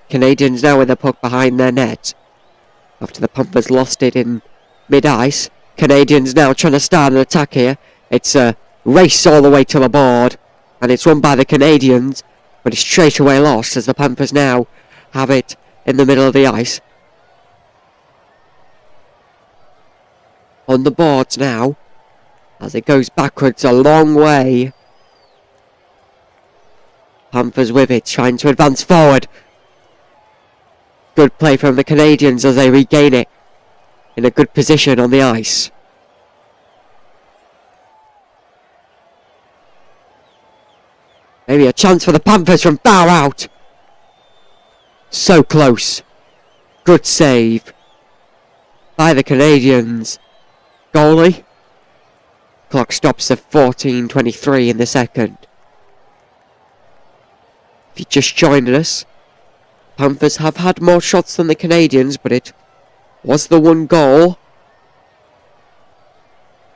Canadiens now with the puck behind their net. After the Panthers lost it in mid-ice. Canadiens now trying to start an attack here. It's a race all the way to the board. And it's won by the Canadiens. But it's straight away lost as the Panthers now have it in the middle of the ice. On the boards now. As it goes backwards a long way. Panthers with it, trying to advance forward. Good play from the Canadiens as they regain it in a good position on the ice. Maybe a chance for the Panthers from far out. So close. Good save by the Canadiens. Goalie. Clock stops at 14:23 in the second. If you just joined us, Panthers have had more shots than the Canadiens, but it was the one goal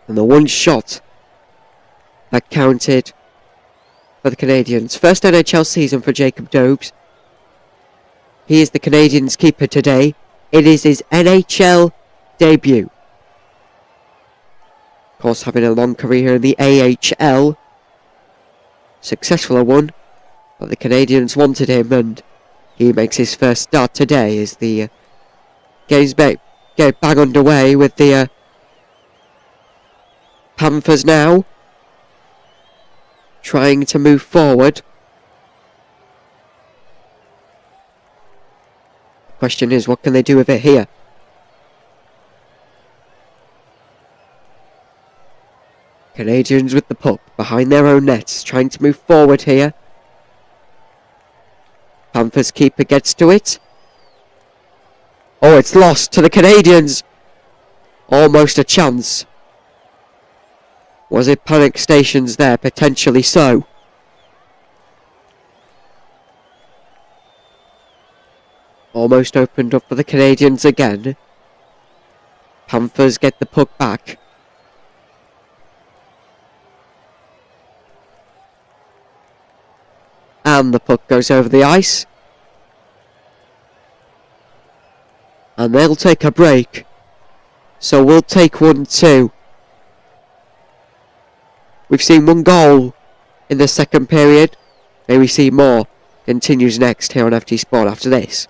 and the one shot that counted for the Canadiens. First NHL season for Jacob Dobes. He is the Canadiens keeper today. It is his NHL debut. Of course, having a long career in the AHL. Successful one, but the Canadiens wanted him, and he makes his first start today as the games get back underway with the Panthers now trying to move forward. The question is, what can they do with it here? Canadiens with the puck behind their own nets, trying to move forward here. Panthers keeper gets to it. Oh, it's lost to the Canadiens. Almost a chance. Was it panic stations there? Potentially so. Almost opened up for the Canadiens again. Panthers get the puck back. And the puck goes over the ice. And they'll take a break. So we'll take 1-2. We've seen one goal in the second period. May we see more. Continues next here on FT Sport after this.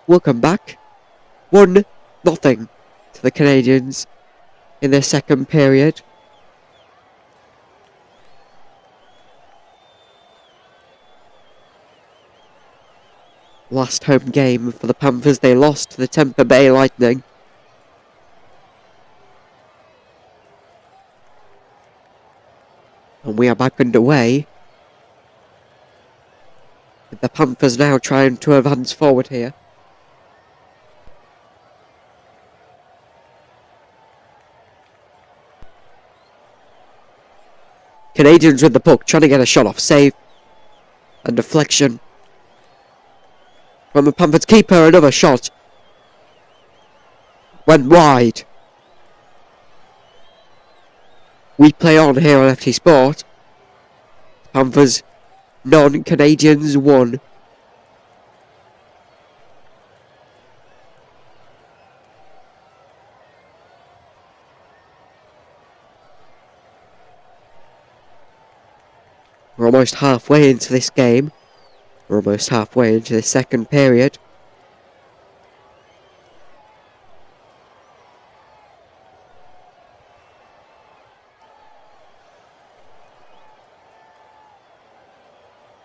Welcome back. 1-0 to the Canadiens in their second period. Last home game for the Panthers, they lost to the Tampa Bay Lightning. And we are back underway. With the Panthers now trying to advance forward here. Canadiens with the puck, trying to get a shot off. Save. And deflection. From the Panthers keeper, another shot. Went wide. We play on here on FT Sport. Panthers none, Canadiens 1. We're almost halfway into this game. We're almost halfway into the second period.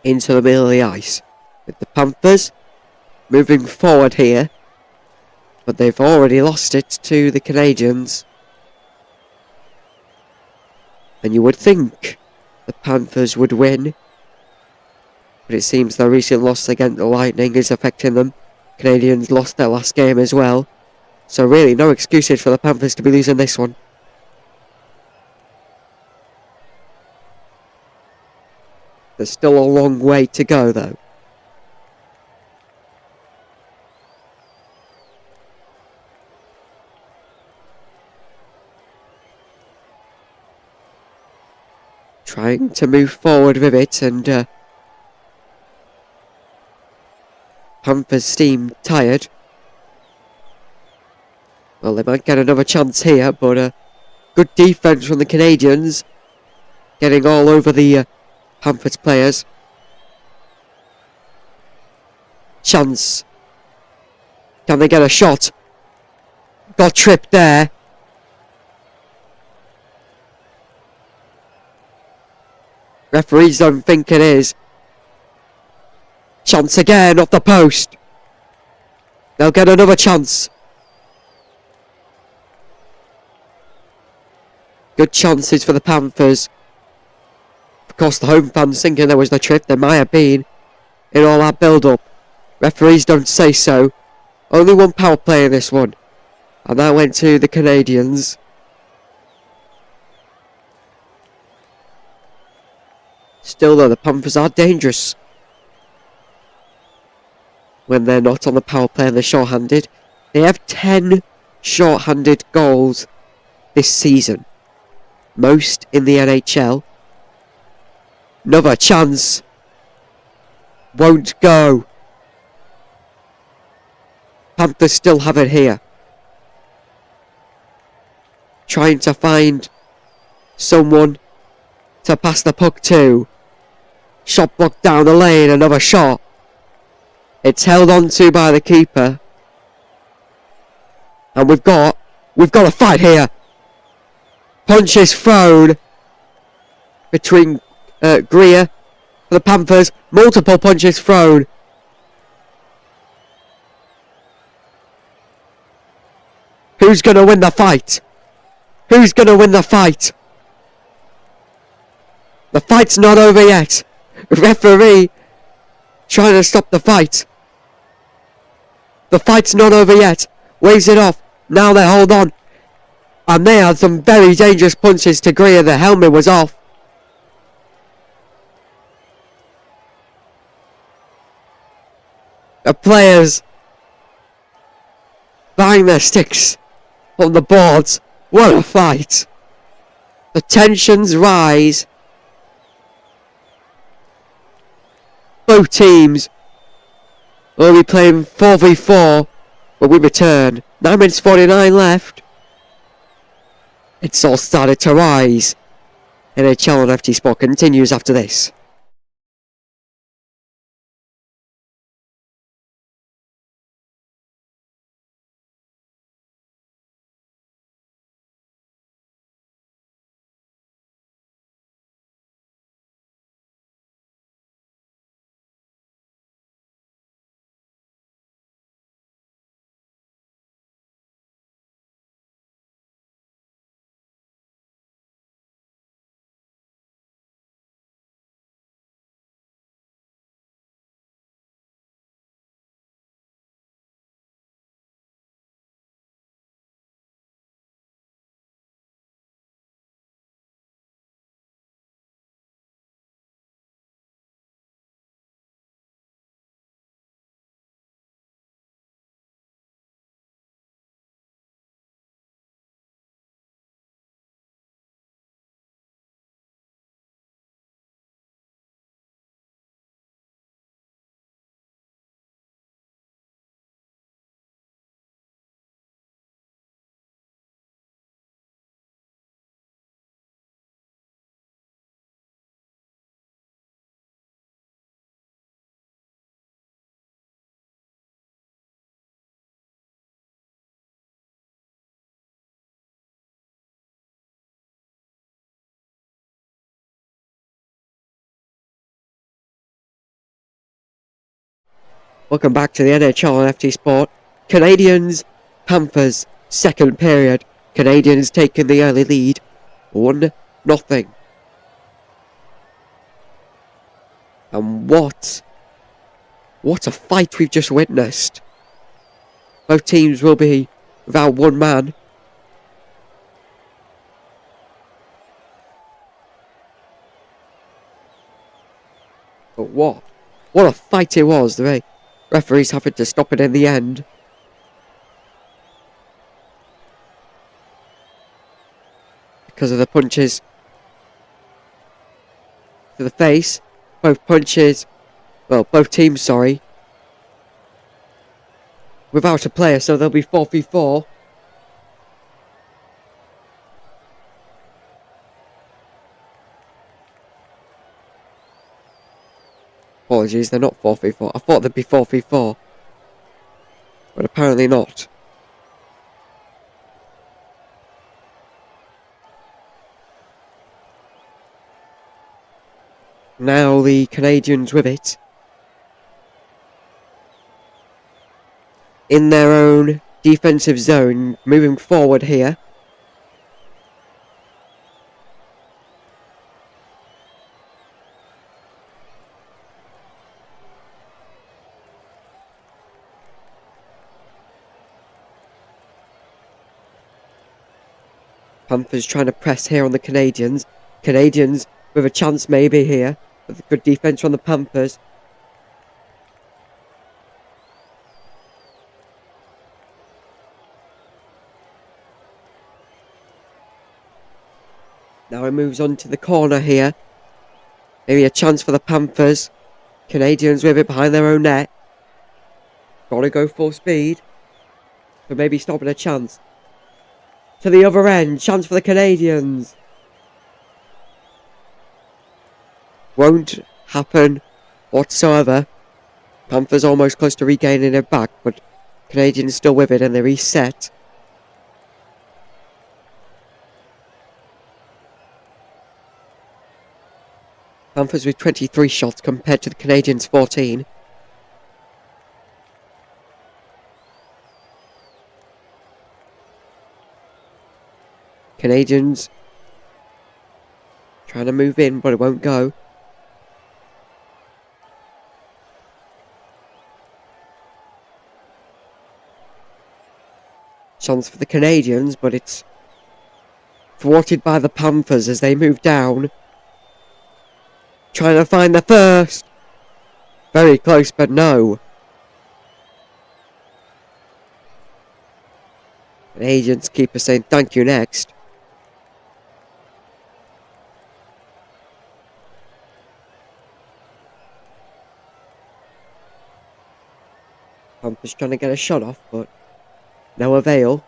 Into the middle of the ice with the Panthers moving forward here, but they've already lost it to the Canadiens. And you would think the Panthers would win, but it seems their recent loss against the Lightning is affecting them. Canadiens lost their last game as well, so really no excuses for the Panthers to be losing this one. There's still a long way to go though. Trying to move forward with it, and Panthers seem tired. Well, they might get another chance here, but good defense from the Canadiens, getting all over the Panthers players. Chance. Can they get a shot? Got tripped there. Referees don't think it is. Chance again off the post. They'll get another chance. Good chances for the Panthers. Of course, the home fans thinking there was the trip. There might have been in all that build-up. Referees don't say so. Only one power play in this one, and that went to the Canadiens. Still though, the Panthers are dangerous when they're not on the power play and they're short-handed. They have 10 short-handed goals this season, most in the NHL. Another chance. Won't go. Panthers still have it here. Trying to find someone to pass the puck to. Shot blocked down the lane, another shot. It's held on to by the keeper. And we've got a fight here. Punches thrown between Greer for the Panthers. Multiple punches thrown. Who's going to win the fight? Who's going to win the fight? The fight's not over yet. Referee trying to stop the fight. The fight's not over yet. Waves it off. Now they hold on. And they had some very dangerous punches to Greer. The helmet was off. The players banging their sticks on the boards. What a fight. The tensions rise. Both teams will be playing 4v4 when we return. 9 minutes 49 left. It's all started to rise. NHL on FT Sport continues after this. Welcome back to the NHL on FT Sport. Canadiens Panthers, second period. Canadiens taking the early lead, 1-0. And what a fight we've just witnessed. Both teams will be without one man. But what a fight it was. The referees having to stop it in the end. Because of the punches to the face. Both teams, sorry. Without a player, so there'll be 4v4. Apologies, they're not 4v4. I thought they'd be 4v4. But apparently not. Now the Canadiens with it. In their own defensive zone, moving forward here. Panthers trying to press here on the Canadiens. Canadiens with a chance maybe here. With good defense from the Panthers. Now it moves on to the corner here. Maybe a chance for the Panthers. Canadiens with it behind their own net. Gotta go full speed. But maybe stopping a chance. To the other end. Chance for the Canadiens. Won't happen whatsoever. Panthers almost close to regaining it back, but Canadiens still with it and they reset. Panthers with 23 shots compared to the Canadiens 14. Canadiens trying to move in, but it won't go. Chance for the Canadiens, but it's thwarted by the Panthers as they move down. Trying to find the first. Very close, but no. Canadiens keeper saying thank you next. Panthers trying to get a shot off, but no avail.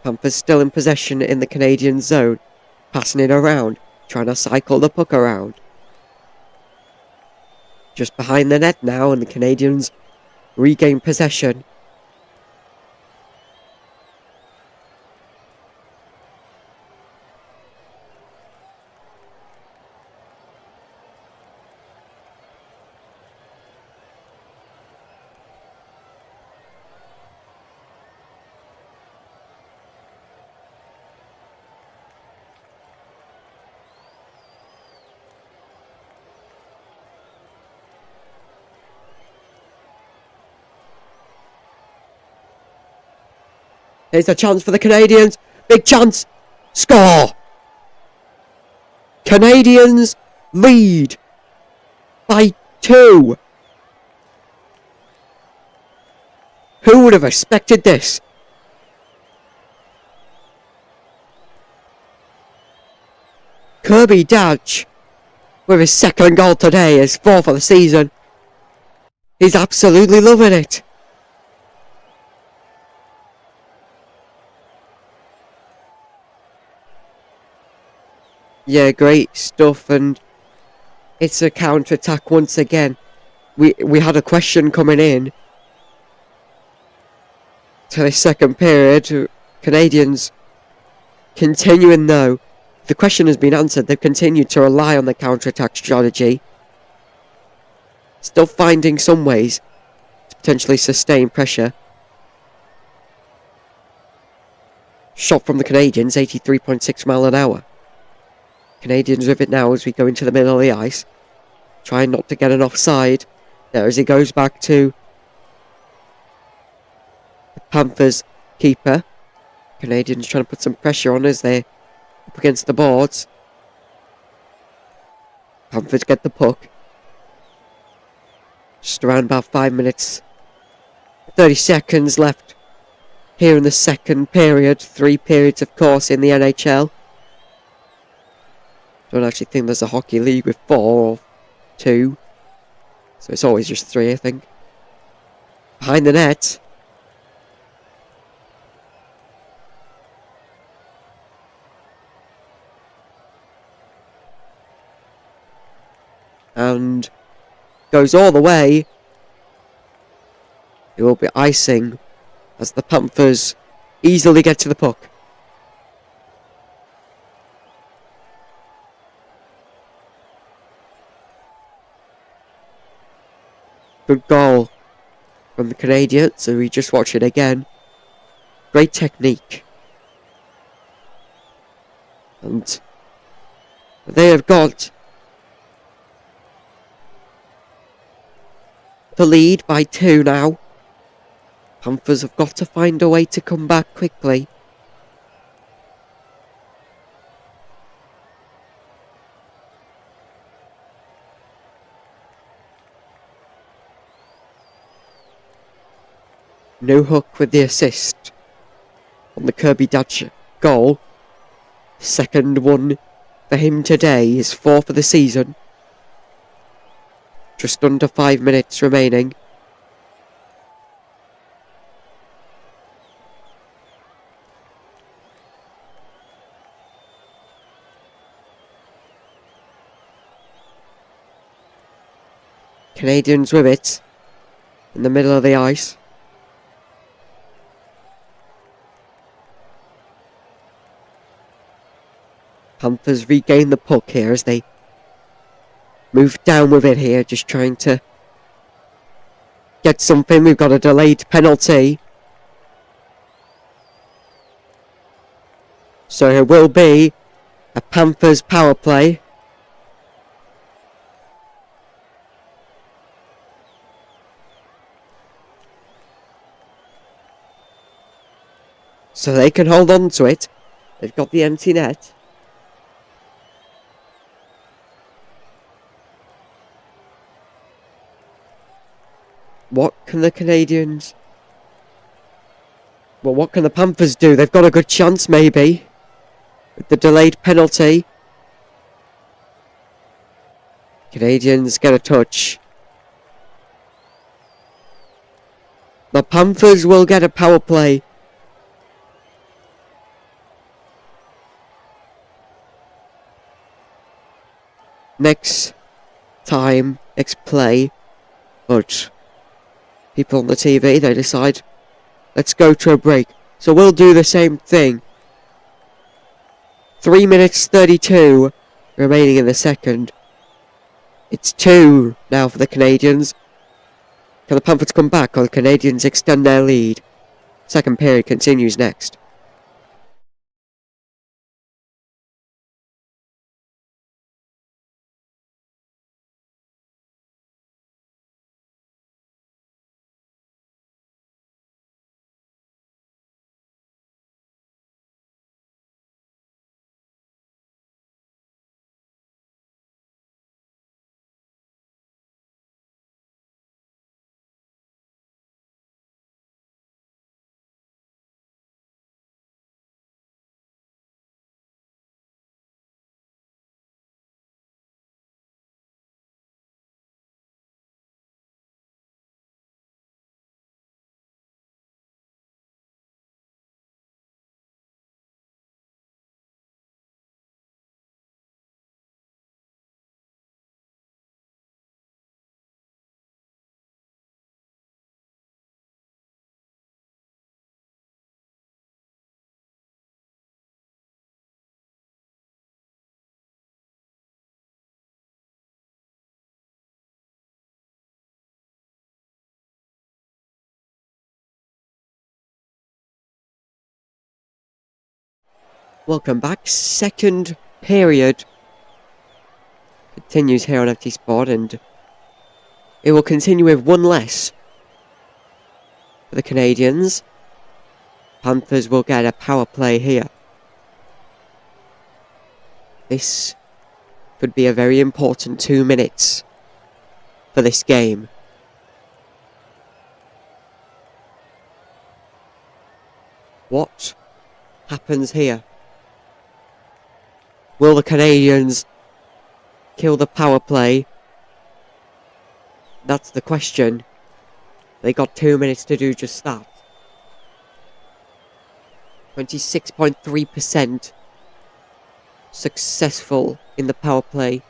Panthers still in possession in the Canadian zone. Passing it around. Trying to cycle the puck around. Just behind the net now and the Canadiens regain possession. Here's a chance for the Canadiens. Big chance. Score! Canadiens lead by 2. Who would have expected this? Kirby Dodge with his second goal today, his 4th of the season. He's absolutely loving it. Yeah, great stuff, and it's a counter-attack once again. We had a question coming in to the second period. Canadiens continuing though the question has been answered. They've continued to rely on the counter-attack strategy. Still finding some ways to potentially sustain pressure. Shot from the Canadiens, 83.6 mile an hour. Canadiens with it now as we go into the middle of the ice. Trying not to get an offside. There as he goes back to the Panthers keeper. Canadiens trying to put some pressure on as they're up against the boards. Panthers get the puck. Just around about 5 minutes, 30 seconds left here in the second period. 3 periods, of course, in the NHL. Don't actually think there's a hockey league with 4 or 2. So it's always just 3, I think. Behind the net. And goes all the way. It will be icing as the Panthers easily get to the puck. Good goal from the Canadiens, so we just watch it again. Great technique. And they have got the lead by 2 now. Panthers have got to find a way to come back quickly. No Hook with the assist on the Kirby Dutch goal. Second one for him today, his 4th of the season. Just under 5 minutes remaining. Canadiens with it in the middle of the ice. Panthers regain the puck here as they move down with it here, just trying to get something. We've got a delayed penalty. So it will be a Panthers power play. So they can hold on to it. They've got the empty net. What can the Canadiens... Well, what can the Panthers do? They've got a good chance, maybe. With the delayed penalty. Canadiens get a touch. The Panthers will get a power play. Next play. But people on the TV, they decide, let's go to a break. So we'll do the same thing. 3 minutes 32 remaining in the second. It's 2 now for the Canadiens. Can the Panthers come back or the Canadiens extend their lead? Second period continues next. Welcome back. Second period continues here on FT Sport, and it will continue with one less for the Canadiens. Panthers will get a power play here. This could be a very important 2 minutes for this game. What happens here? Will the Canadiens kill the power play? That's the question. They got 2 minutes to do just that. 26.3% successful in the power play.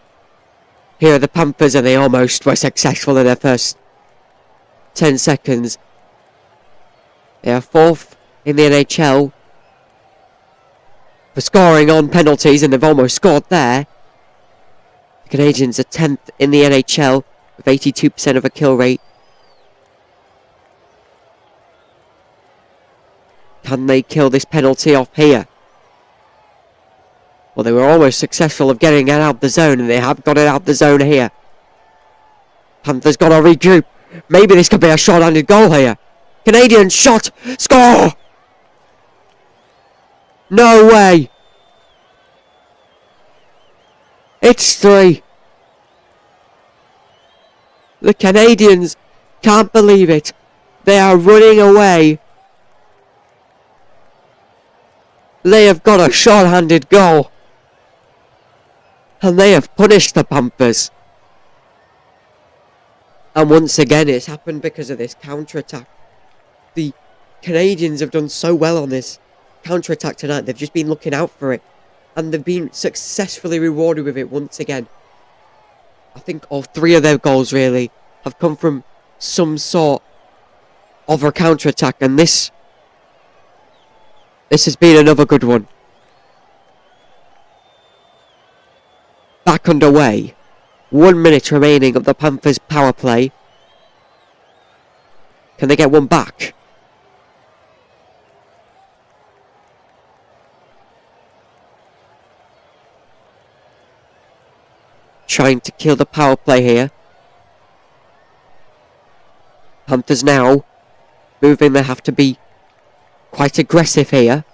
Here are the Panthers, and they almost were successful in their first 10 seconds. They are 4th in the NHL for scoring on penalties, and they've almost scored there. The Canadiens are 10th in the NHL with 82% of a kill rate. Can they kill this penalty off here? Well, they were almost successful of getting it out of the zone, and they have got it out of the zone here. Panthers got to regroup. Maybe this could be a short-handed goal here. Canadian shot! Score! No way! It's 3. The Canadiens can't believe it. They are running away. They have got a short-handed goal. And they have punished the Panthers. And once again, it's happened because of this counter-attack. The Canadiens have done so well on this counter-attack tonight. They've just been looking out for it. And they've been successfully rewarded with it once again. I think all 3 of their goals, really, have come from some sort of a counter-attack. And this has been another good one. Back underway. 1 minute remaining of the Panthers' power play. Can they get one back? Trying to kill the power play here. Panthers now moving. They have to be quite aggressive here.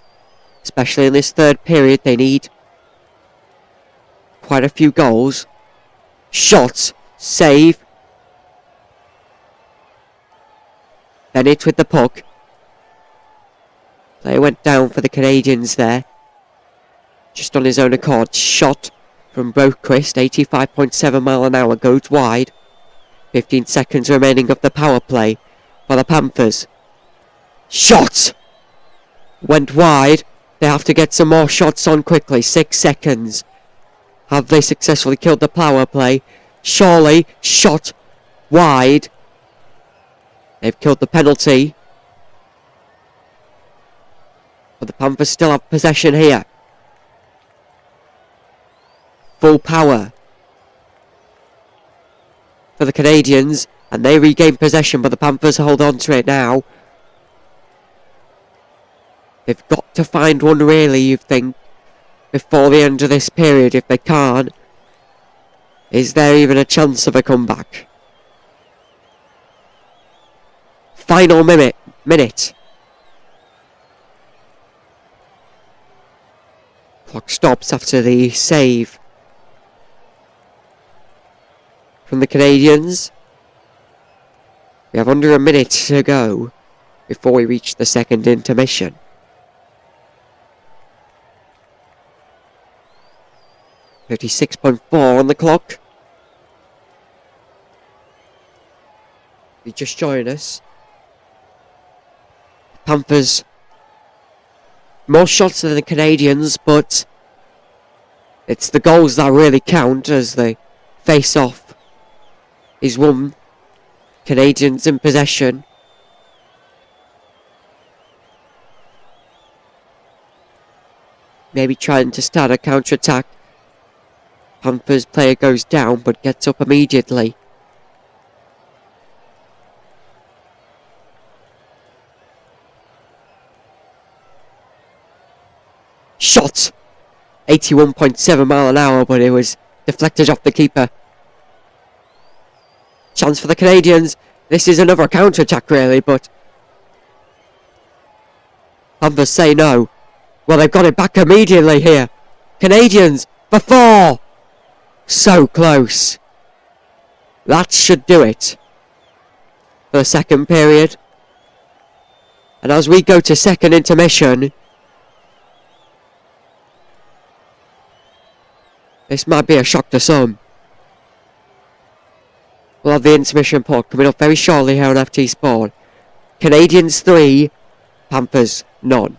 Especially in this third period. They need quite a few goals. Shot. Save. Bennett with the puck. Player went down for the Canadiens there. Just on his own accord. Shot from Broquist. 85.7 mile an hour. Goes wide. 15 seconds remaining of the power play for the Panthers. Shot! Went wide. They have to get some more shots on quickly. 6 seconds. Have they successfully killed the power play? Surely. Shot wide. They've killed the penalty. But the Panthers still have possession here. Full power for the Canadiens. And they regain possession, but the Panthers hold on to it now. They've got to find one, really, you think, before the end of this period. If they can't, is there even a chance of a comeback? Final minute. Clock stops after the save from the Canadiens. We have under a minute to go before we reach the second intermission. .4 on the clock. If you just join us. Panthers more shots than the Canadiens, but it's the goals that really count as the face-off is won. Canadiens in possession. Maybe trying to start a counter-attack. Panthers player goes down but gets up immediately. Shot! 81.7 mile an hour, but it was deflected off the keeper. Chance for the Canadiens. This is another counter-attack really, but Panthers say no. Well, they've got it back immediately here. Canadiens for 4. So close. That should do it for the second period. And as we go to second intermission, this might be a shock to some. We'll have the intermission report coming up very shortly here on FT Sport. Canadiens 3, Panthers none.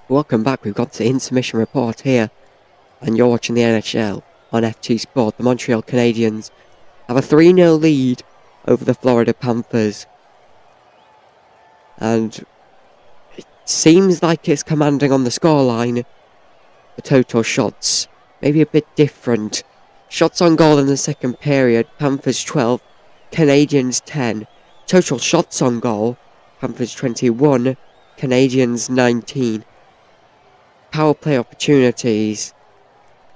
Welcome back. We've got the intermission report here, and you're watching the NHL on FT Sport. The Montreal Canadiens have a 3-0 lead over the Florida Panthers, and it seems like it's commanding on the scoreline. The total shots maybe a bit different. Shots on goal in the second period, Panthers 12, Canadiens 10. Total shots on goal, Panthers 21, Canadiens 19. Power play opportunities,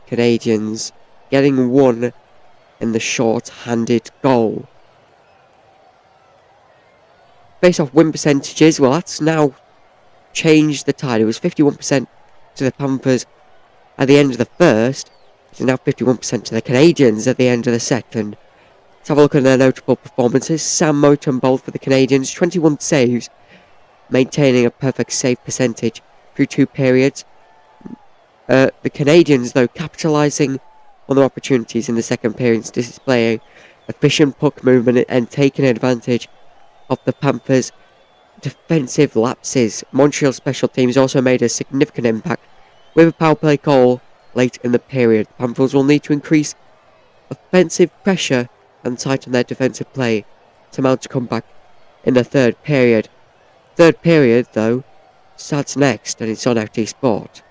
Canadiens getting one in the short-handed goal. Face-off win percentages, well, that's now changed the tide. It was 51% to the Panthers at the end of the first. It's now 51% to the Canadiens at the end of the second. Let's have a look at their notable performances. Sam Moulton bowled for the Canadiens, 21 saves, maintaining a perfect save percentage through 2 periods. The Canadiens, though, capitalising on their opportunities in the second period, displaying efficient puck movement and taking advantage of the Panthers' defensive lapses. Montreal special teams also made a significant impact with a power play goal late in the period. The Panthers will need to increase offensive pressure and tighten their defensive play to mount a comeback in the third period. Third period, though, starts next, and it's on FT Sport.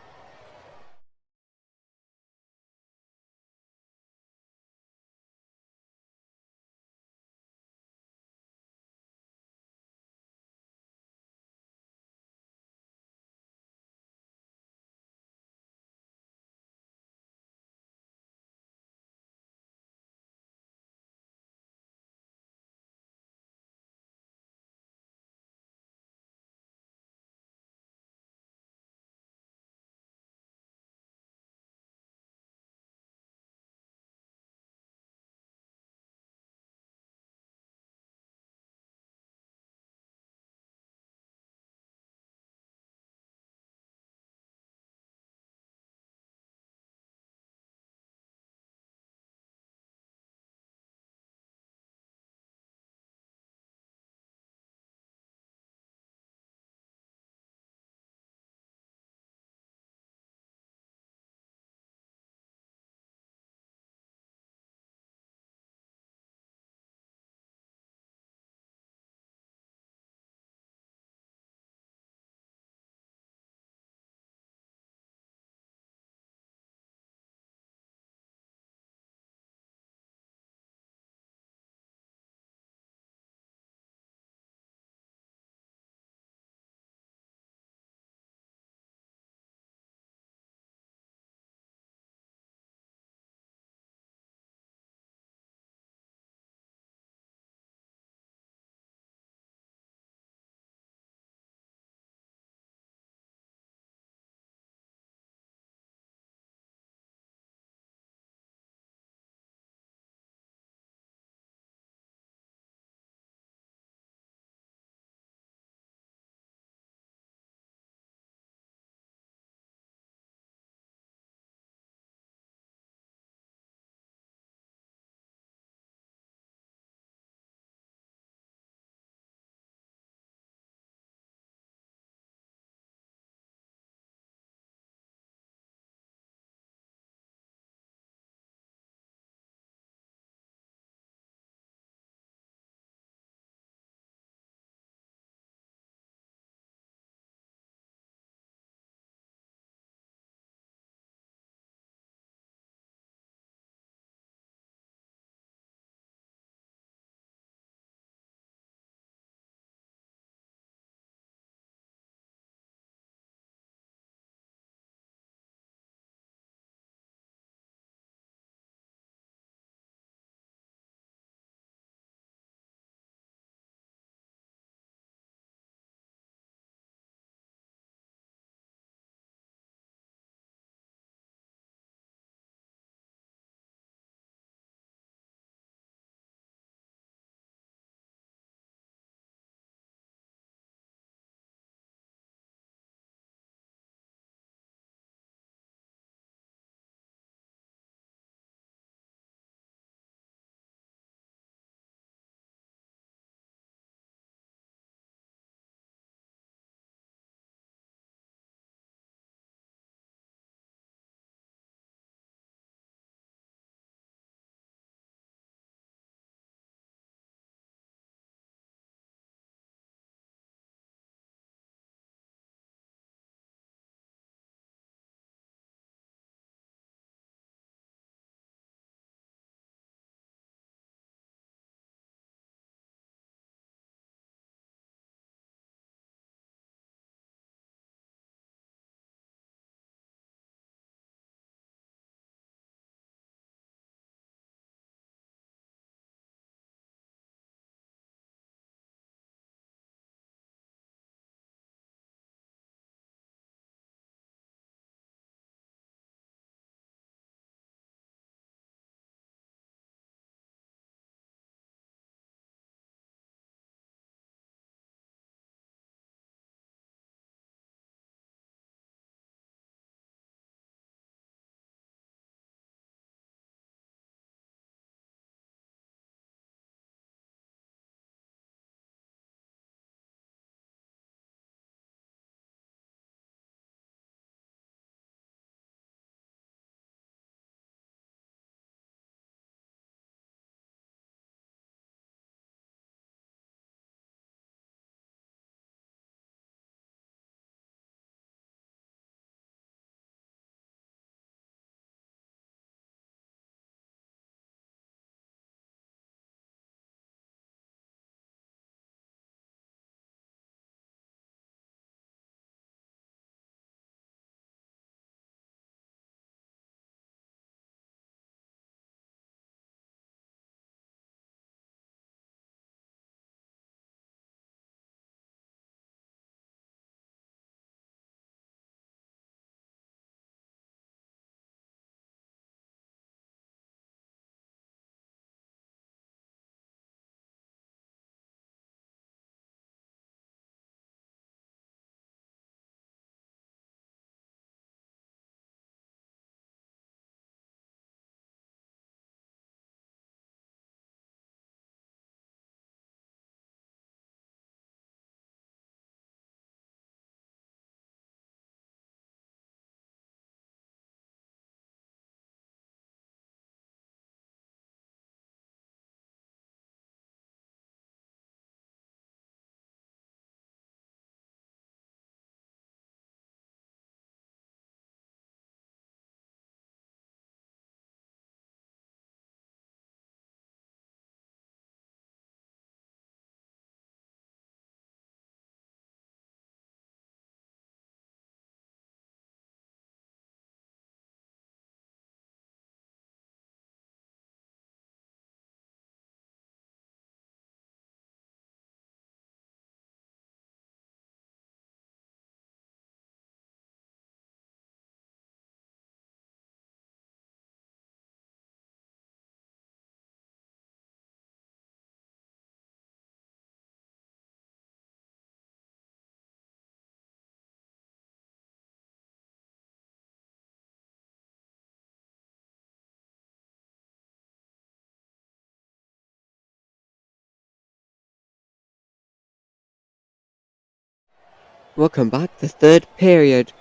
Welcome back. The third period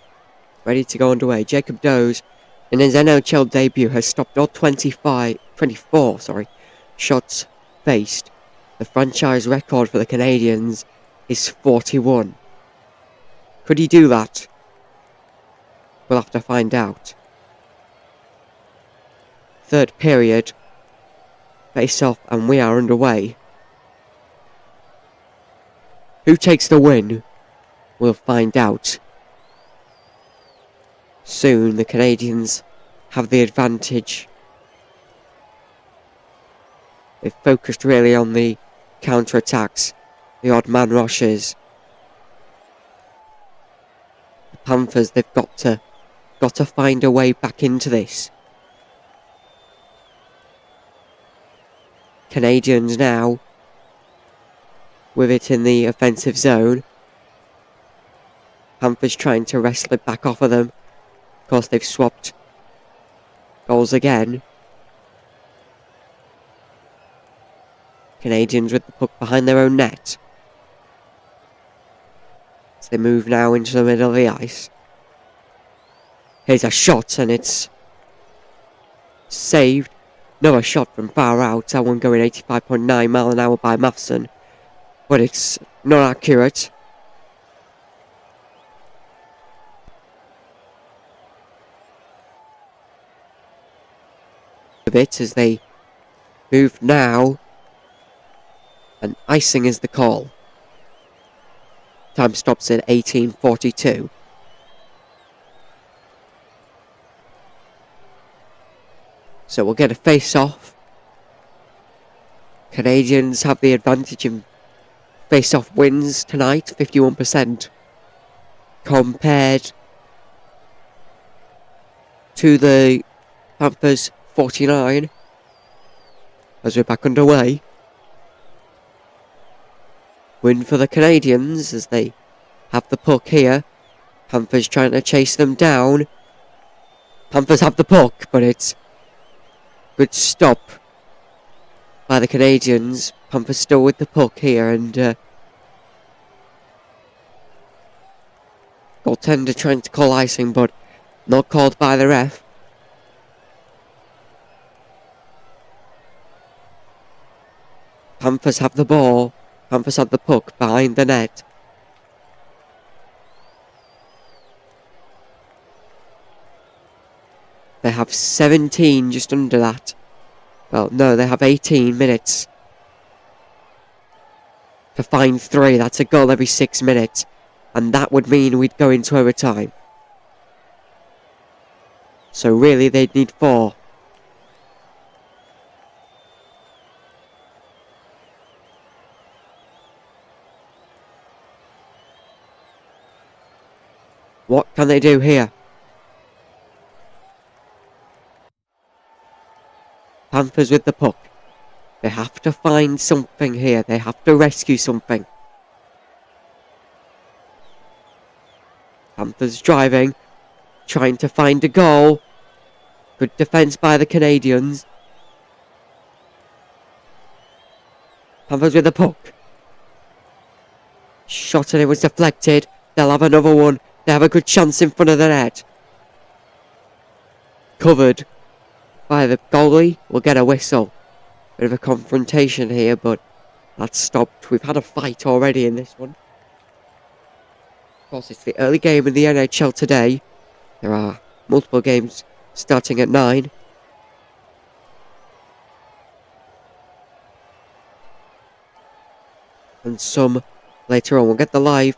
ready to go underway. Jacob Doze, in his NHL debut, has stopped all 24 shots faced. The franchise record for the Canadiens is 41. Could he do that? We'll have to find out. Third period, face off, and we are underway. Who takes the win? We'll find out. Soon the Canadiens have the advantage. They've focused really on the counter-attacks, the odd man rushes. The Panthers, they've got to find a way back into this. Canadiens now with it in the offensive zone. Panthers trying to wrestle it back off of them. Of course, they've swapped goals again. Canadiens with the puck behind their own net. As they move now into the middle of the ice. Here's a shot and it's saved. Another shot from far out. That one going 85.9 mile an hour by Matheson. But it's not accurate. A bit as they move now. And icing is the call. Time stops at 18:42. So we'll get a face-off. Canadiens have the advantage in face-off wins tonight, 51%. Compared to the Panthers, 49. As we're back underway. Win for the Canadiens as they have the puck here. Panthers trying to chase them down. Panthers have the puck, but it's good stop by the Canadiens. Panthers still with the puck here, and goaltender trying to call icing, but not called by the ref. Panthers have the ball. Panthers have the puck behind the net. They have 17, just under that. Well, no, they have 18 minutes to find 3. That's a goal every 6 minutes. And that would mean we'd go into overtime. So really, they'd need 4. What can they do here? Panthers with the puck. They have to find something here. They have to rescue something. Panthers driving. Trying to find a goal. Good defence by the Canadiens. Panthers with the puck. Shot and it was deflected. They'll have another one. They have a good chance in front of the net. Covered by the goalie. We'll get a whistle. Bit of a confrontation here, but that's stopped. We've had a fight already in this one. Of course, it's the early game in the NHL today. There are multiple games starting at 9. And some later on. We'll get the live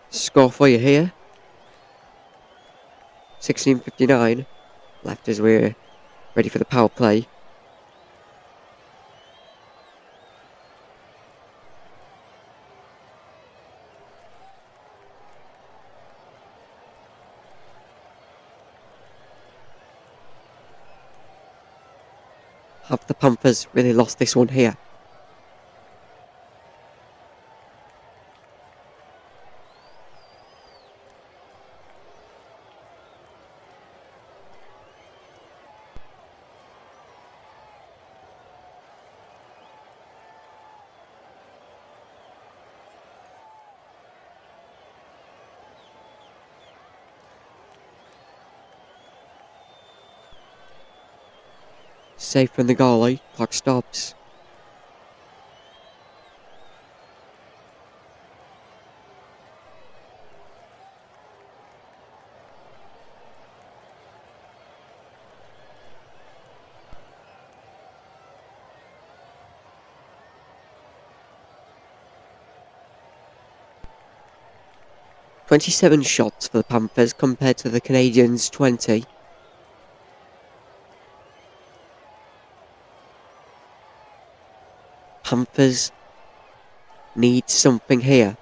score for you here. 16:59 left as we're ready for the power play. Have the Panthers really lost this one here? Safe from the goalie. Clock stops. "27 shots for the Panthers compared to the Canadiens' 20. Panthers need something here.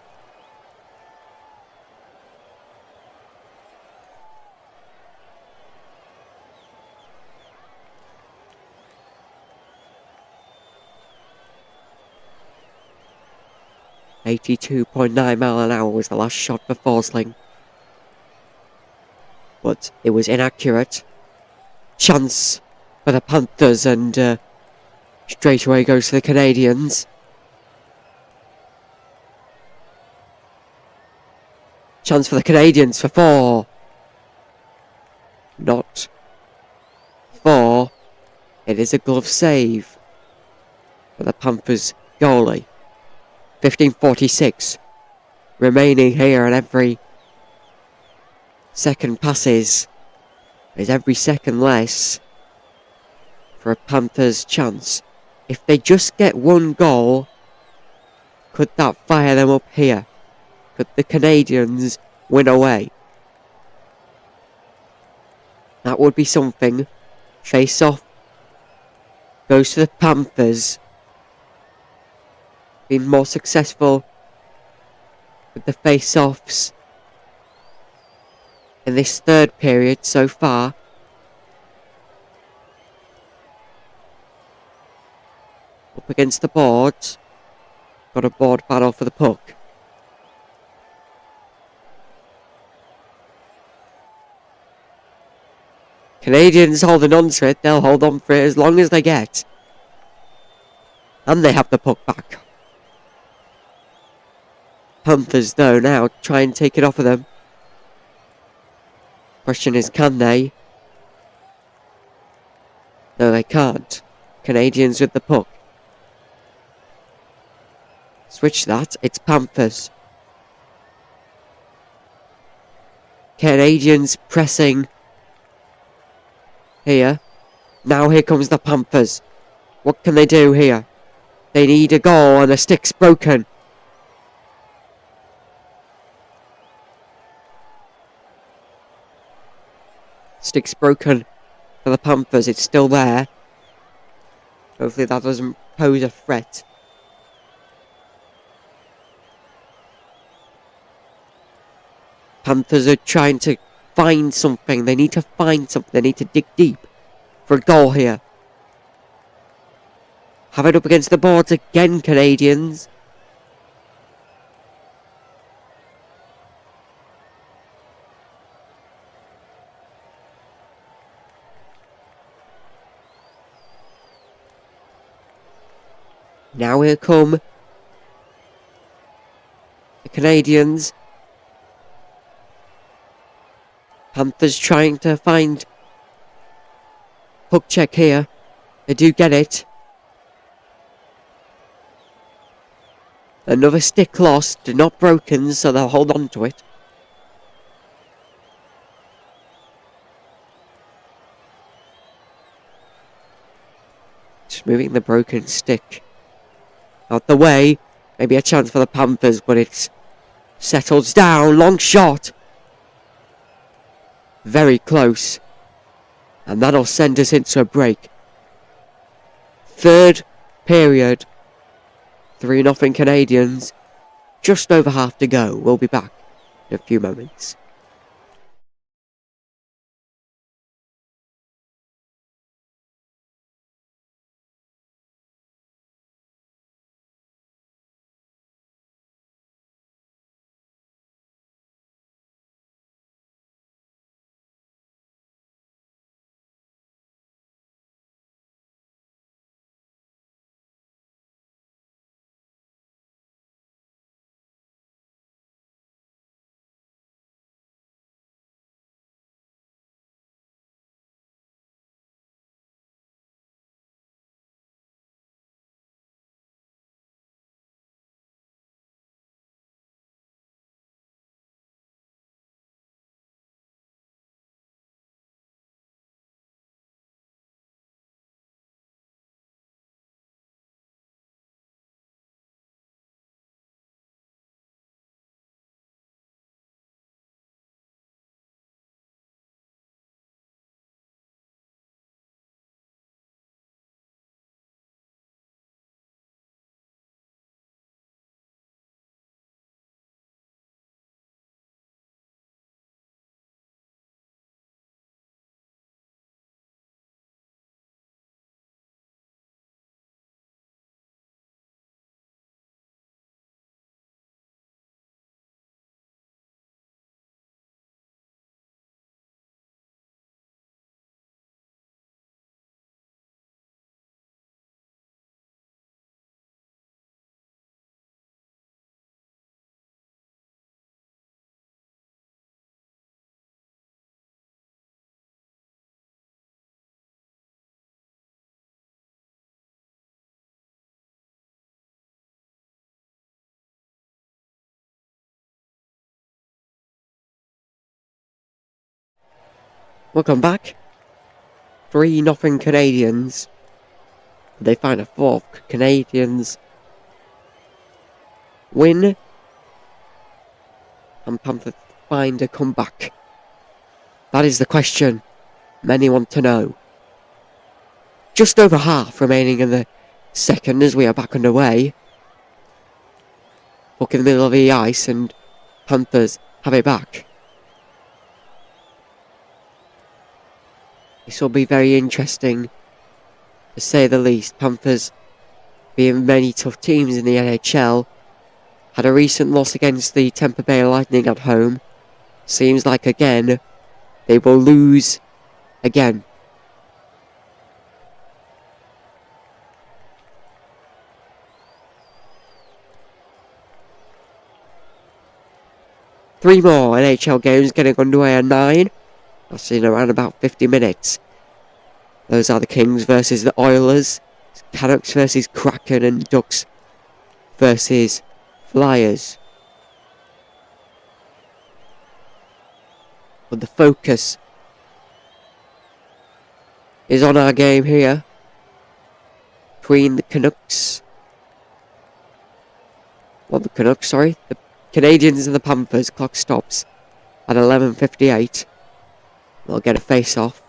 .9 mile an hour was the last shot for Forsling, but it was inaccurate. Chance for the Panthers, and straight away goes to the Canadiens. Chance for the Canadiens for 4. Not 4. It is a glove save for the Panthers goalie. 15:46 remaining here, and every second passes is every second less for a Panthers chance. If they just get one goal, could that fire them up here? Could the Canadiens win away? That would be something. Face off goes to the Panthers. Been more successful with the face-offs in this third period so far. Up against the boards. Got a board battle for the puck. Canadiens holding on to it. They'll hold on for it as long as they get. And they have the puck back. Panthers, though, now try and take it off of them. Question is, can they? No, they can't. Canadiens with the puck. Switch that. It's Panthers. Canadiens pressing here. Now here comes the Panthers. What can they do here? They need a goal, and a stick's broken. Stick's broken for the Panthers. It's still there. Hopefully that doesn't pose a threat. Panthers are trying to find something. They need to find something. They need to dig deep for a goal here. Have it up against the boards again, Canadiens. Now here come the Canadiens. Panthers trying to find puck check here. They do get it. Another stick lost, not broken, so they'll hold on to it. Just moving the broken stick out the way. Maybe a chance for the Panthers, but it settles down. Long shot. Very close. And that'll send us into a break. Third period. 3-0 Canadiens. Just over half to go. We'll be back in a few moments. Welcome back. 3-0 Canadians. They find a fourth. Canadians win. And Panthers find a comeback. That is the question many want to know. Just over half remaining in the second as we are back underway. Puck in the middle of the ice and Panthers have it back. This will be very interesting, to say the least. Panthers, being many tough teams in the NHL, had a recent loss against the Tampa Bay Lightning at home. Seems like again, they will lose again. Three more NHL games getting underway at 9. That's in around about 50 minutes. Those are the Kings versus the Oilers, Canucks versus Kraken, and Ducks versus Flyers. But the focus is on our game here between the Canucks. Well, the Canadiens and the Panthers. Clock stops at 11:58. They'll get a face-off.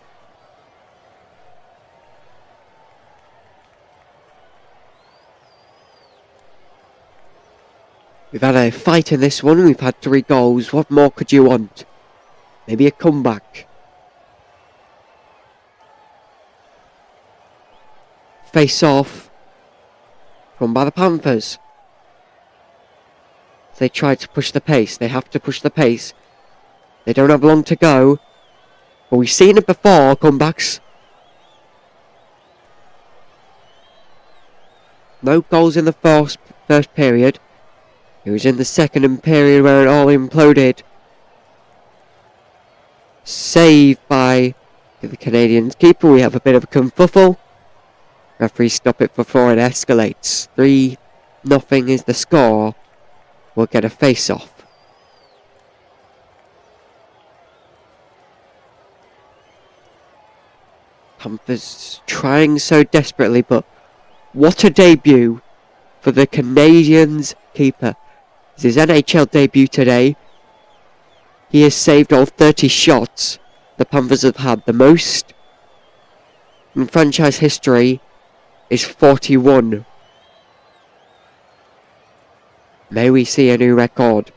We've had a fight in this one. We've had 3 goals. What more could you want? Maybe a comeback. Face-off. Run by the Panthers. They try to push the pace. They have to push the pace. They don't have long to go. But we've seen it before, comebacks. No goals in the first period. It was in the second period where it all imploded. Saved by the Canadiens keeper. We have a bit of a kerfuffle. Referee stop it before it escalates. 3-0 is the score. We'll get a face-off. Panthers trying so desperately, but what a debut for the Canadiens keeper. It's his NHL debut today. He has saved all 30 shots the Panthers have had. The most in franchise history is 41. May we see a new record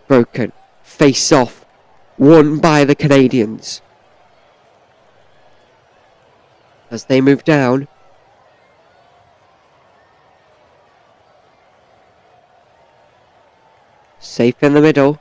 broken. Face off. Won by the Canadiens. As they move down. Safe in the middle.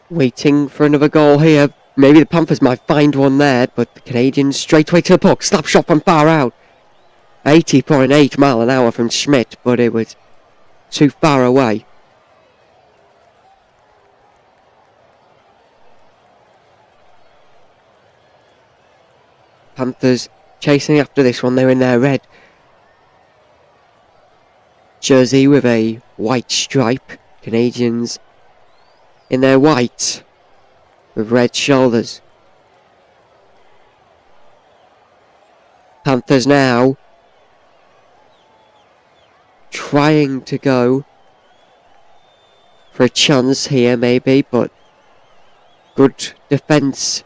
Waiting for another goal here. Maybe the Panthers might find one there, but the Canadiens straight away to the puck. Slap shot from far out. 80.8 mile an hour from Schmidt, but it was too far away. Panthers chasing after this one. They're in their red jersey with a white stripe. Canadiens in their white with red shoulders. Panthers now trying to go for a chance here maybe, but good defence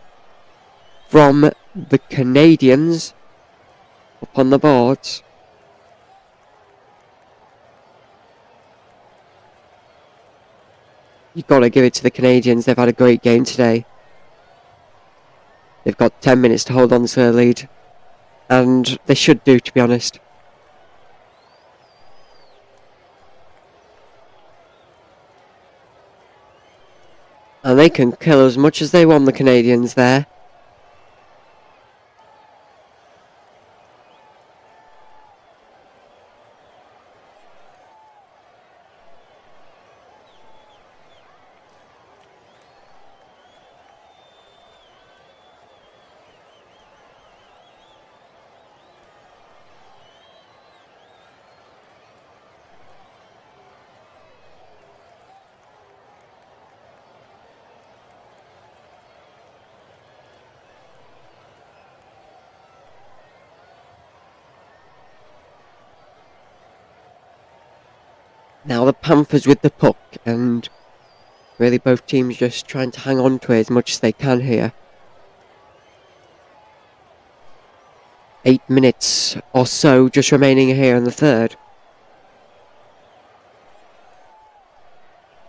from the Canadiens up on the boards. You've got to give it to the Canadiens. They've had a great game today. They've got 10 minutes to hold on to their lead. And they should do, to be honest. And they can kill as much as they want, the Canadiens there. Now the Panthers with the puck, and really both teams just trying to hang on to it as much as they can here. 8 minutes or so just remaining here in the third.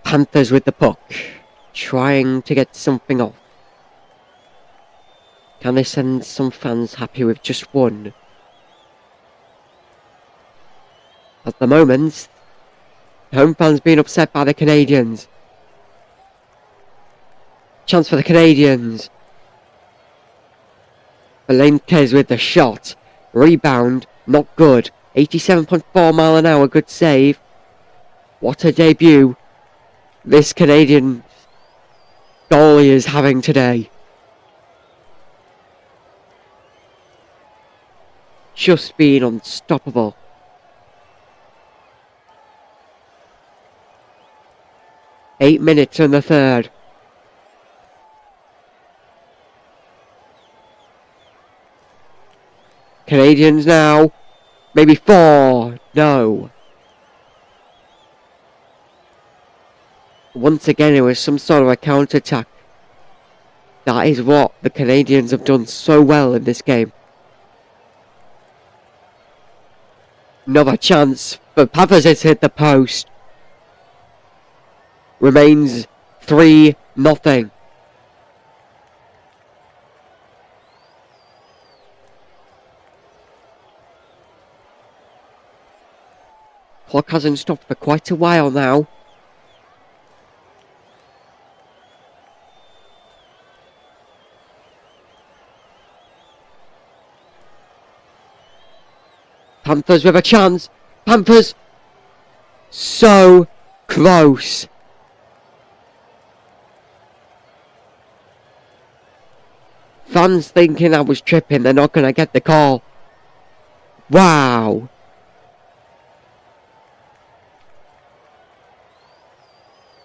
Panthers with the puck, trying to get something off. Can they send some fans happy with just one? At the moment, home fans being upset by the Canadiens. Chance for the Canadiens. Belenkes with the shot. Rebound, not good. 87.4 mile an hour, good save. What a debut this Canadian goalie is having today. Just being unstoppable. Eight minutes in the third. Canadians now. Maybe 4. No. Once again, it was some sort of a counter-attack. That is what the Canadians have done so well in this game. Another chance for Panthers has hit the post. Remains 3-0. Clock hasn't stopped for quite a while now. Panthers with a chance. Panthers so close. Fans thinking I was tripping, they're not going to get the call. Wow.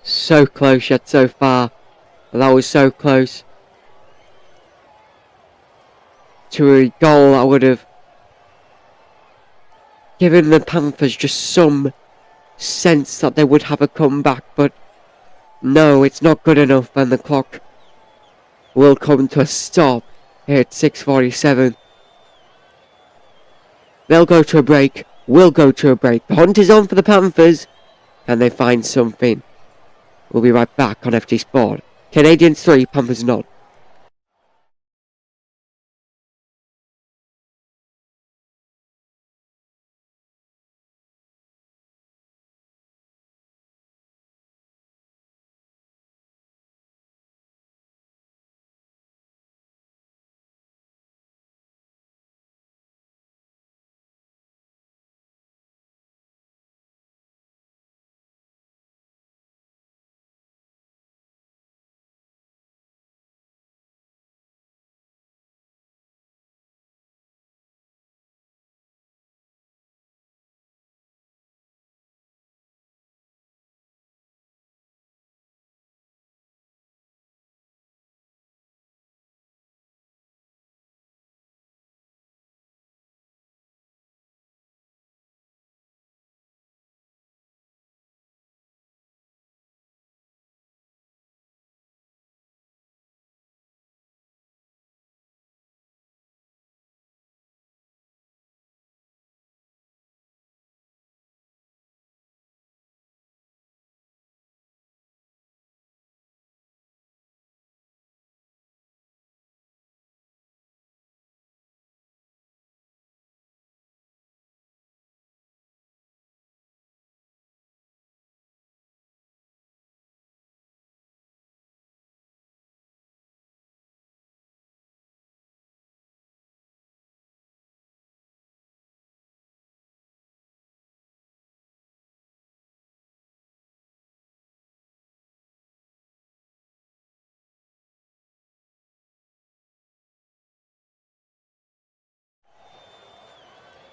So close yet so far. That was so close to a goal I would have given the Panthers just some sense that they would have a comeback, but no, it's not good enough, and the clock will come to a stop here at 6:47. They'll go to a break. We'll go to a break. The hunt is on for the Panthers. Can they find something? We'll be right back on FT Sport. Canadiens 3, Panthers none.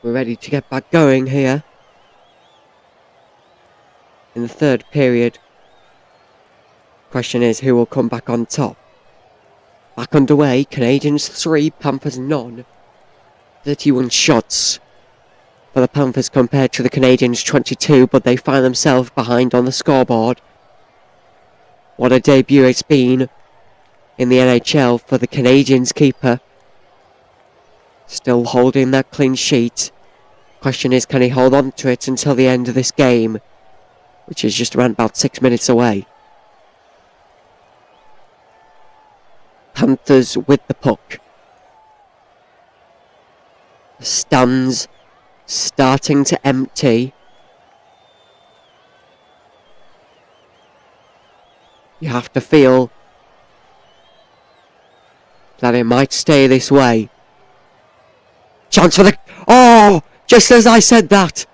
We're ready to get back going here in the third period. Question is, who will come back on top? Back underway, Canadiens 3, Panthers none. 31 shots for the Panthers compared to the Canadiens 22, but they find themselves behind on the scoreboard. What a debut it's been in the NHL for the Canadiens keeper. Still holding that clean sheet. Question is, can he hold on to it until the end of this game, which is just around about 6 minutes away. Panthers with the puck. The stands starting to empty. You have to feel that it might stay this way. Chance for the... Oh! Just as I said that!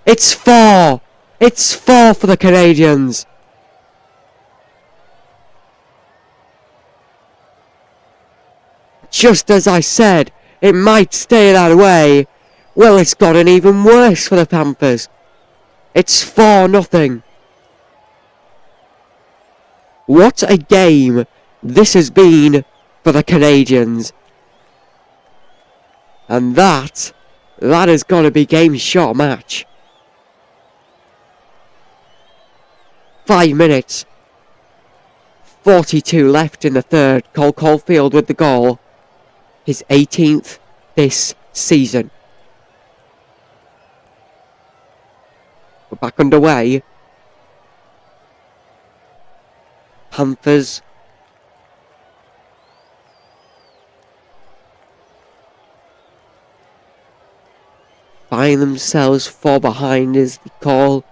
It's 4! It's 4 for the Canadiens! Just as I said, it might stay that way. Well, it's gotten even worse for the Panthers. It's 4-0. What a game this has been for the Canadiens. And that has got to be game shot match. 5 minutes. 42 left in the third. Cole Caulfield with the goal. His 18th this season. We're back underway. Panthers find themselves 4 behind as the call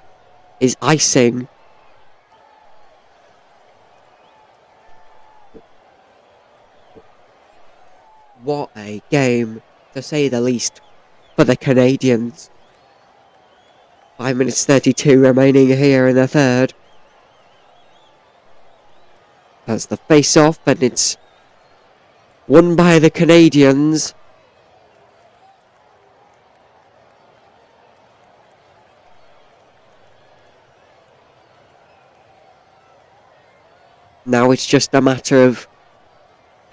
is icing. What a game, to say the least, for the Canadiens. 5 minutes 32 remaining here in the third. That's the face-off, and it's won by the Canadiens. Now it's just a matter of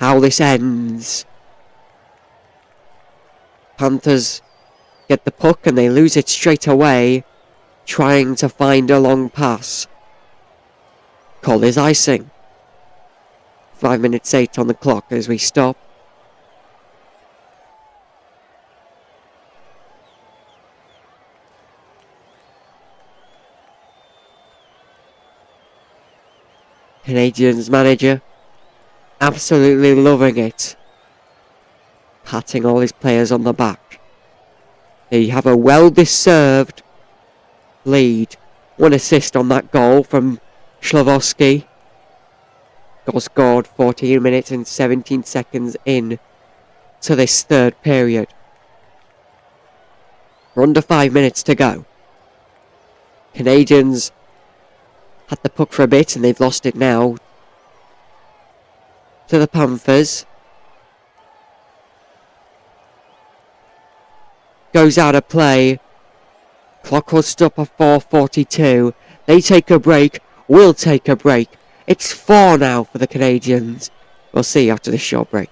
how this ends. Panthers get the puck and they lose it straight away, trying to find a long pass. Call is icing. 5 minutes 8 on the clock as we stop. Canadiens manager absolutely loving it, patting all his players on the back. They have a well-deserved lead. 1 assist on that goal from Slavoski. Goal scored 14 minutes and 17 seconds in to this third period. We're under 5 minutes to go. Canadiens had the puck for a bit and they've lost it now to the Panthers. Goes out of play. Clock will stop at 4:42. They take a break. We'll take a break. It's 4 now for the Canadiens. We'll see you after this short break.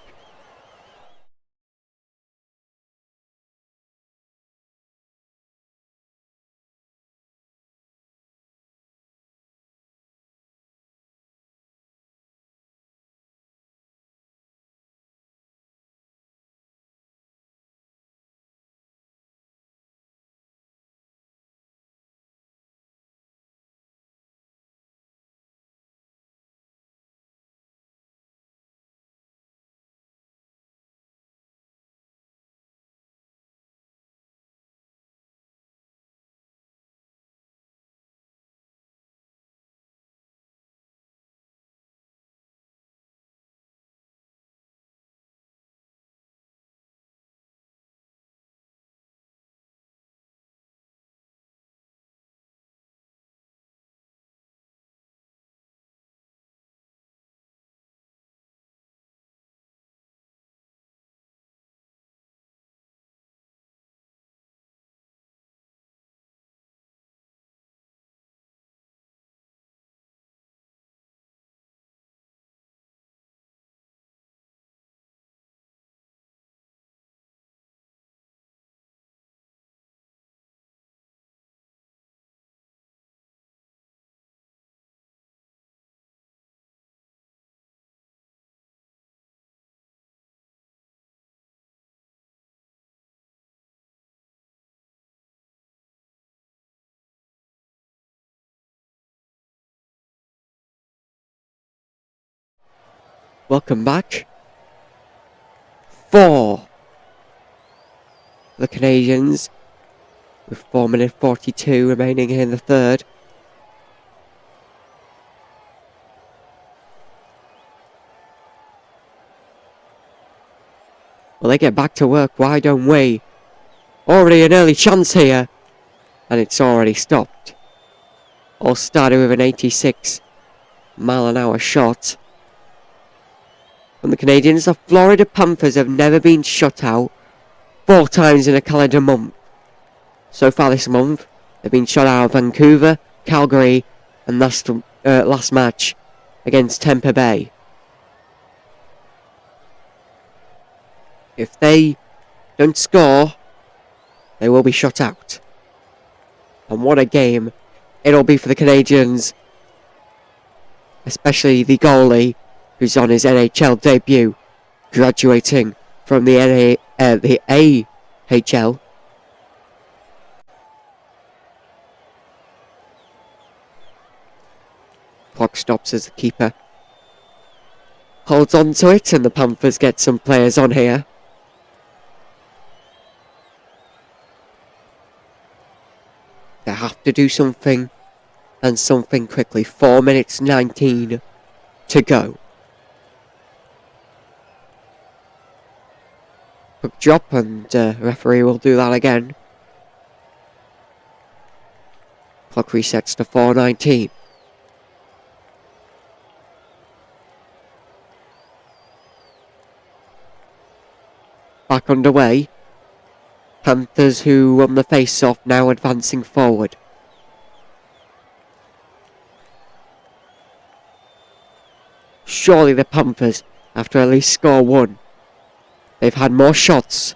Welcome back. 4. The Canadiens, with 4 minutes 42 remaining in the third. Well, they get back to work, why don't we? Already an early chance here, and it's already stopped. All started with an 86-mile-an-hour shot. From the Canadiens, the Florida Panthers have never been shut out 4 times in a calendar month. So far this month, they've been shut out of Vancouver, Calgary, and last match against Tampa Bay. If they don't score, they will be shut out. And what a game it'll be for the Canadiens, especially the goalie who's on his NHL debut, graduating from the AHL. Clock stops as the keeper holds on to it, and the Panthers get some players on here. They have to do something, and something quickly. 4 minutes 19 to go. Quick drop, and referee will do that again. Clock resets to 4:19. Back underway. Panthers, who won the face-off, now advancing forward. Surely the Panthers have to at least score 1. They've had more shots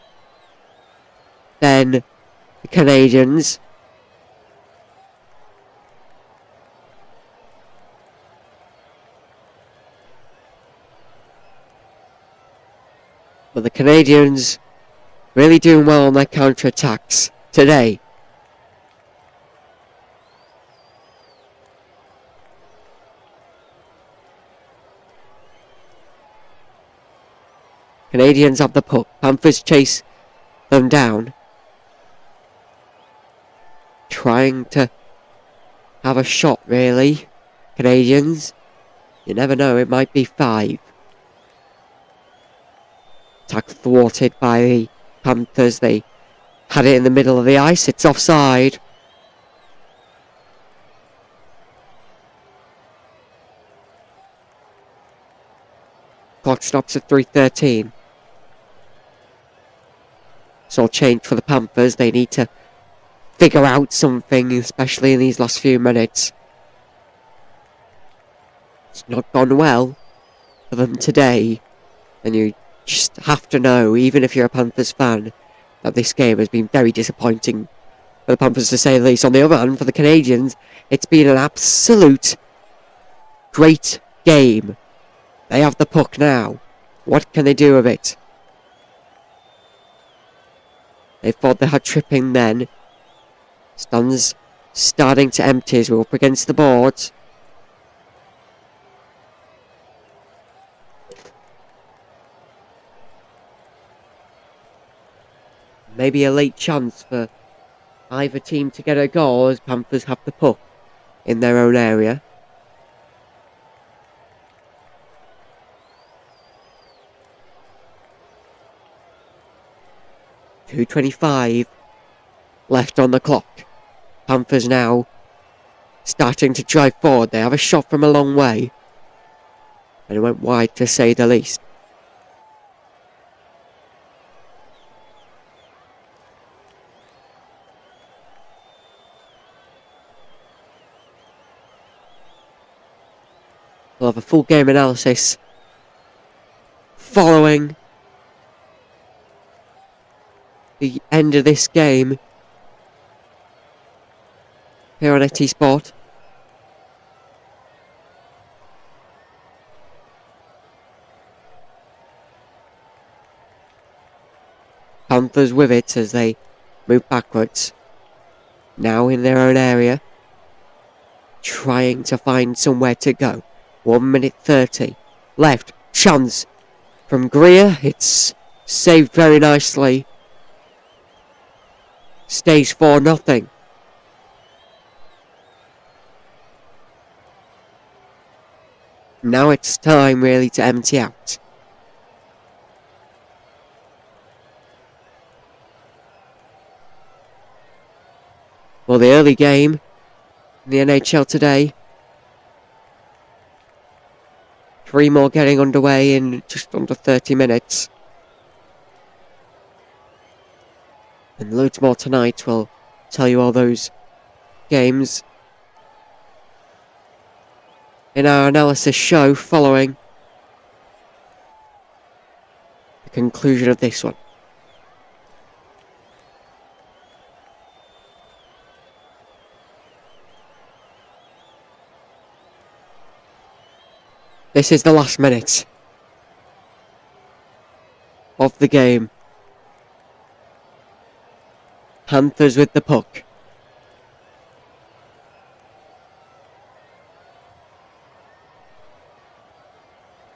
than the Canadiens. But the Canadiens really doing well on their counter-attacks today. Canadiens have the puck. Panthers chase them down. Trying to have a shot, really. Canadiens. You never know, it might be 5. Attack thwarted by the Panthers. They had it in the middle of the ice. It's offside. Clock stops at 3:13. It's all changed for the Panthers. They need to figure out something, especially in these last few minutes. It's not gone well for them today, and you just have to know, even if you're a Panthers fan, that this game has been very disappointing for the Panthers, to say the least. On the other hand, for the Canadiens, it's been an absolute great game. They have the puck now. What can they do with it? They thought they had tripping then. Stands starting to empty as we're up against the boards. Maybe a late chance for either team to get a goal as Panthers have the puck in their own area. .225 left on the clock. Panthers now starting to drive forward. They have a shot from a long way, and it went wide, to say the least. We'll have a full game analysis following the end of this game here on ET Sport. Panthers with it as they move backwards. Now in their own area, trying to find somewhere to go. 1 minute 30 left. chance from Greer. It's saved very nicely. Stays 4-0. Now it's time really to empty out. Well, the early game in the NHL today. 3 more getting underway in just under 30 minutes. And loads more tonight. We'll tell you all those games in our analysis show following the conclusion of this one. This is the last minute of the game. Panthers with the puck.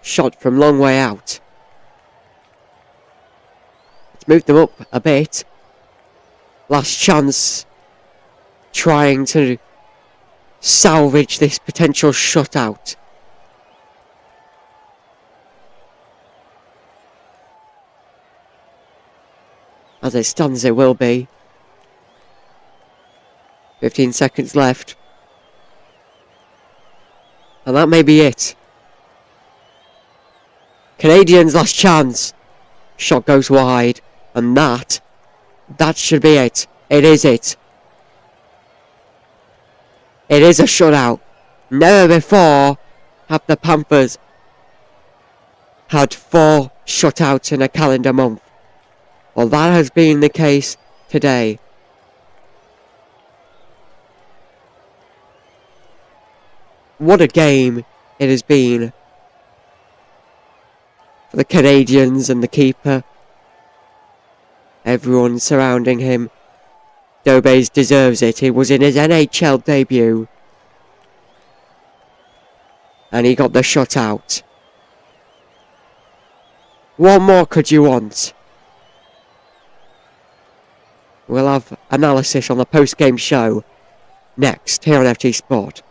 Shot from long way out. It's moved them up a bit. Last chance trying to salvage this potential shutout. As it stands, it will be. 15 seconds left. And that may be it. Canadiens' last chance. Shot goes wide. And that should be it. It is it. It is a shutout. Never before have the Panthers had 4 shutouts in a calendar month. Well, that has been the case today. What a game it has been for the Canadiens and the keeper. Everyone surrounding him. Dobes deserves it. It was in his NHL debut. And he got the shutout. What more could you want? We'll have analysis on the post-game show next here on FT Sport.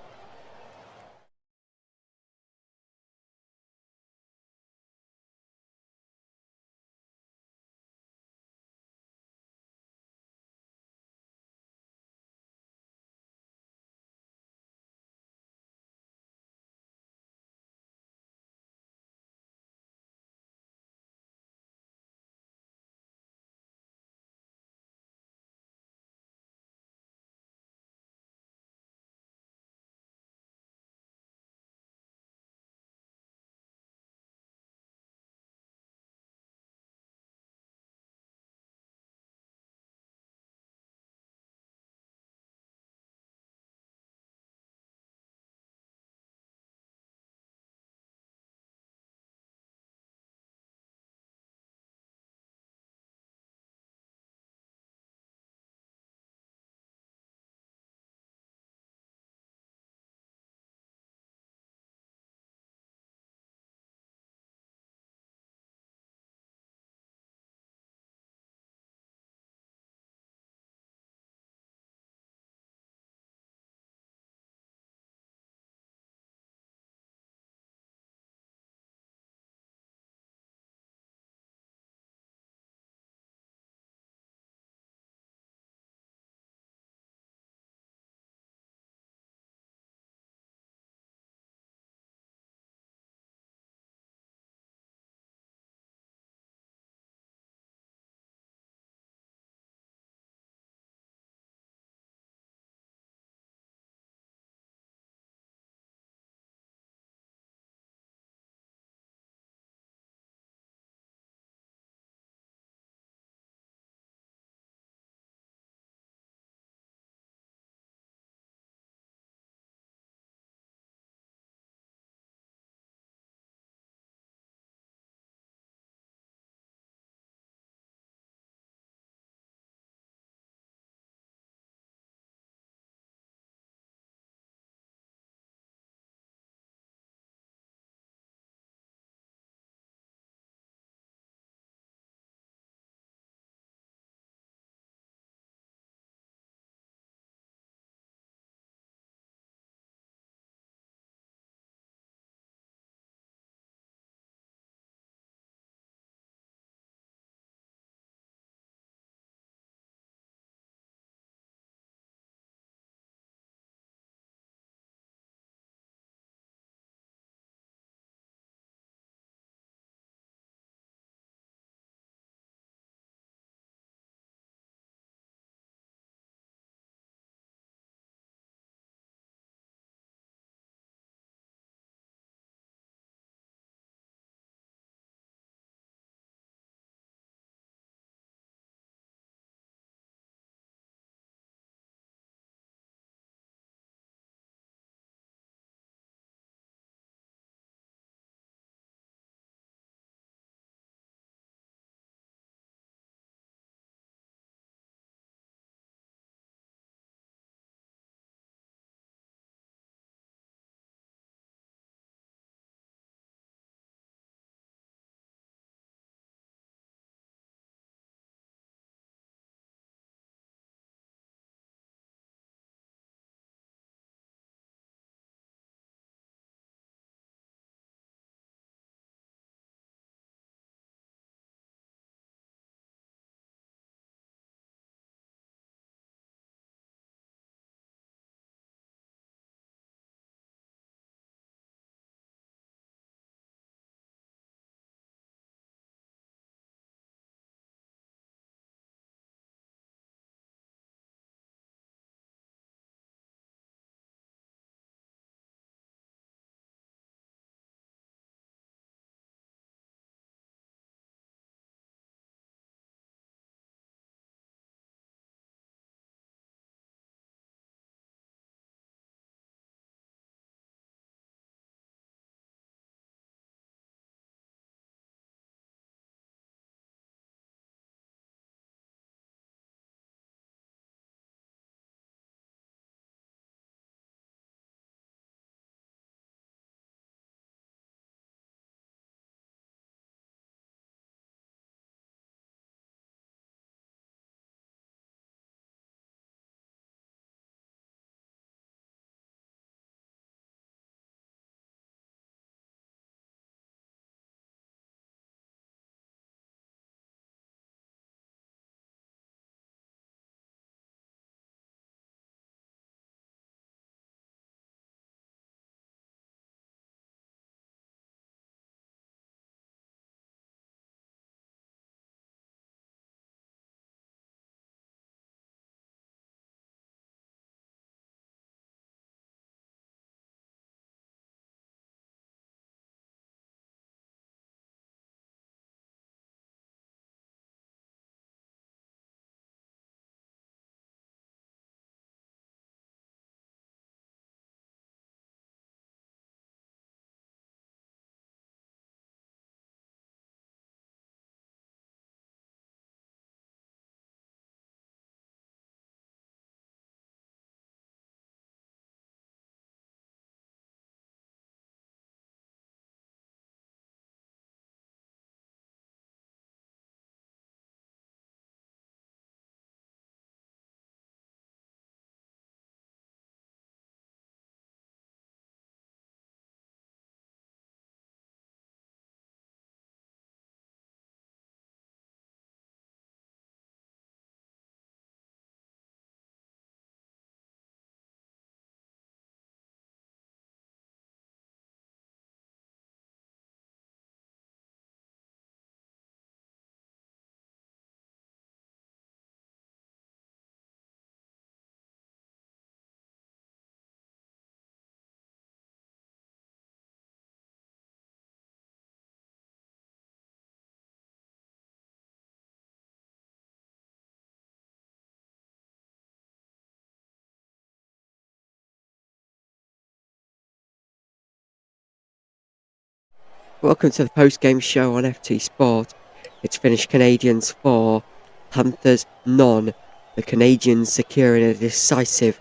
Welcome to the post-game show on FT Sport. It's finished Canadiens 4, Panthers none. The Canadiens securing a decisive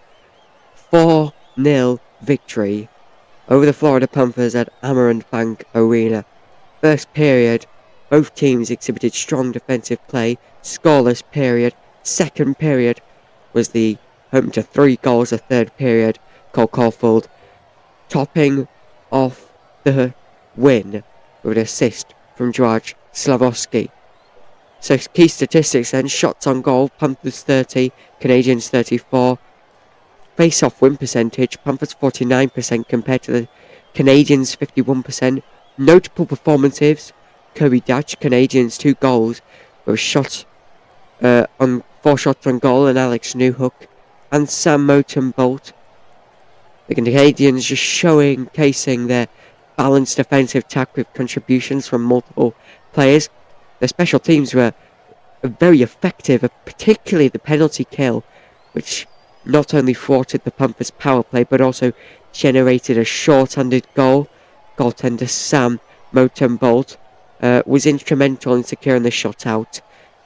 4-0 victory over the Florida Panthers at Amerant Bank Arena. First period, both teams exhibited strong defensive play. Scoreless period. Second period was the home to 3 goals. The third period, Cole Caulfield topping off the win with an assist from George Slavovsky. So key statistics then: shots on goal, Panthers 30, Canadiens 34. Face-off win percentage, Panthers 49% compared to the Canadiens 51%. Notable performances: Kirby Dach, Canadiens 2 goals with on 4 shots on goal, and Alex Newhook and Sam Motenbolt. The Canadiens just showcasing their balanced defensive attack with contributions from multiple players. Their special teams were very effective, particularly the penalty kill, which not only thwarted the Panthers' power play but also generated a short-handed goal. Goaltender Sam Motenbolt was instrumental in securing the shutout,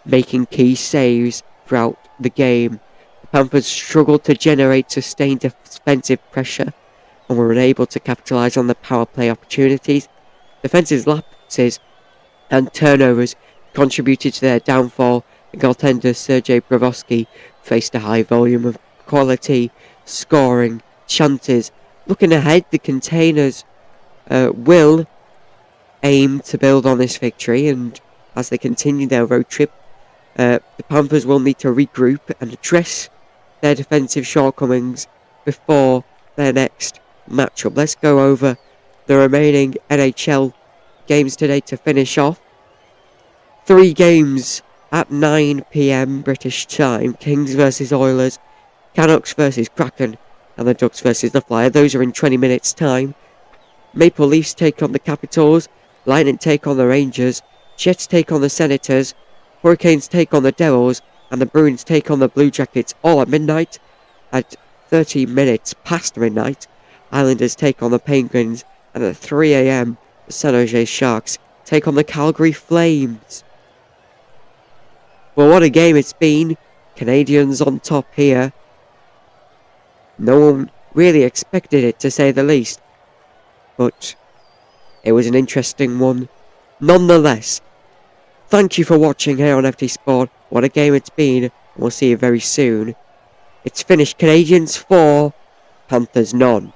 making key saves throughout the game. The Panthers struggled to generate sustained defensive pressure and were unable to capitalise on the power play opportunities. Defensive lapses and turnovers contributed to their downfall, and goaltender Sergei Brovsky faced a high volume of quality scoring chances. Looking ahead, the Containers will aim to build on this victory, and as they continue their road trip, the Panthers will need to regroup and address their defensive shortcomings before their next matchup. Let's go over the remaining NHL games today to finish off. 3 games at 9 p.m. British time: Kings versus Oilers, Canucks versus Kraken, and the Ducks versus the Flyers. Those are in 20 minutes time. Maple Leafs take on the Capitals, Lightning take on the Rangers, Jets take on the Senators, Hurricanes take on the Devils, and the Bruins take on the Blue Jackets, all at midnight. At 30 minutes past midnight, Islanders take on the Penguins, and at 3 a.m, the San Jose Sharks take on the Calgary Flames. Well, what a game it's been. Canadiens on top here. No one really expected it, to say the least, but it was an interesting one nonetheless. Thank you for watching here on FT Sport. What a game it's been, and we'll see you very soon. It's finished Canadiens 4, Panthers none.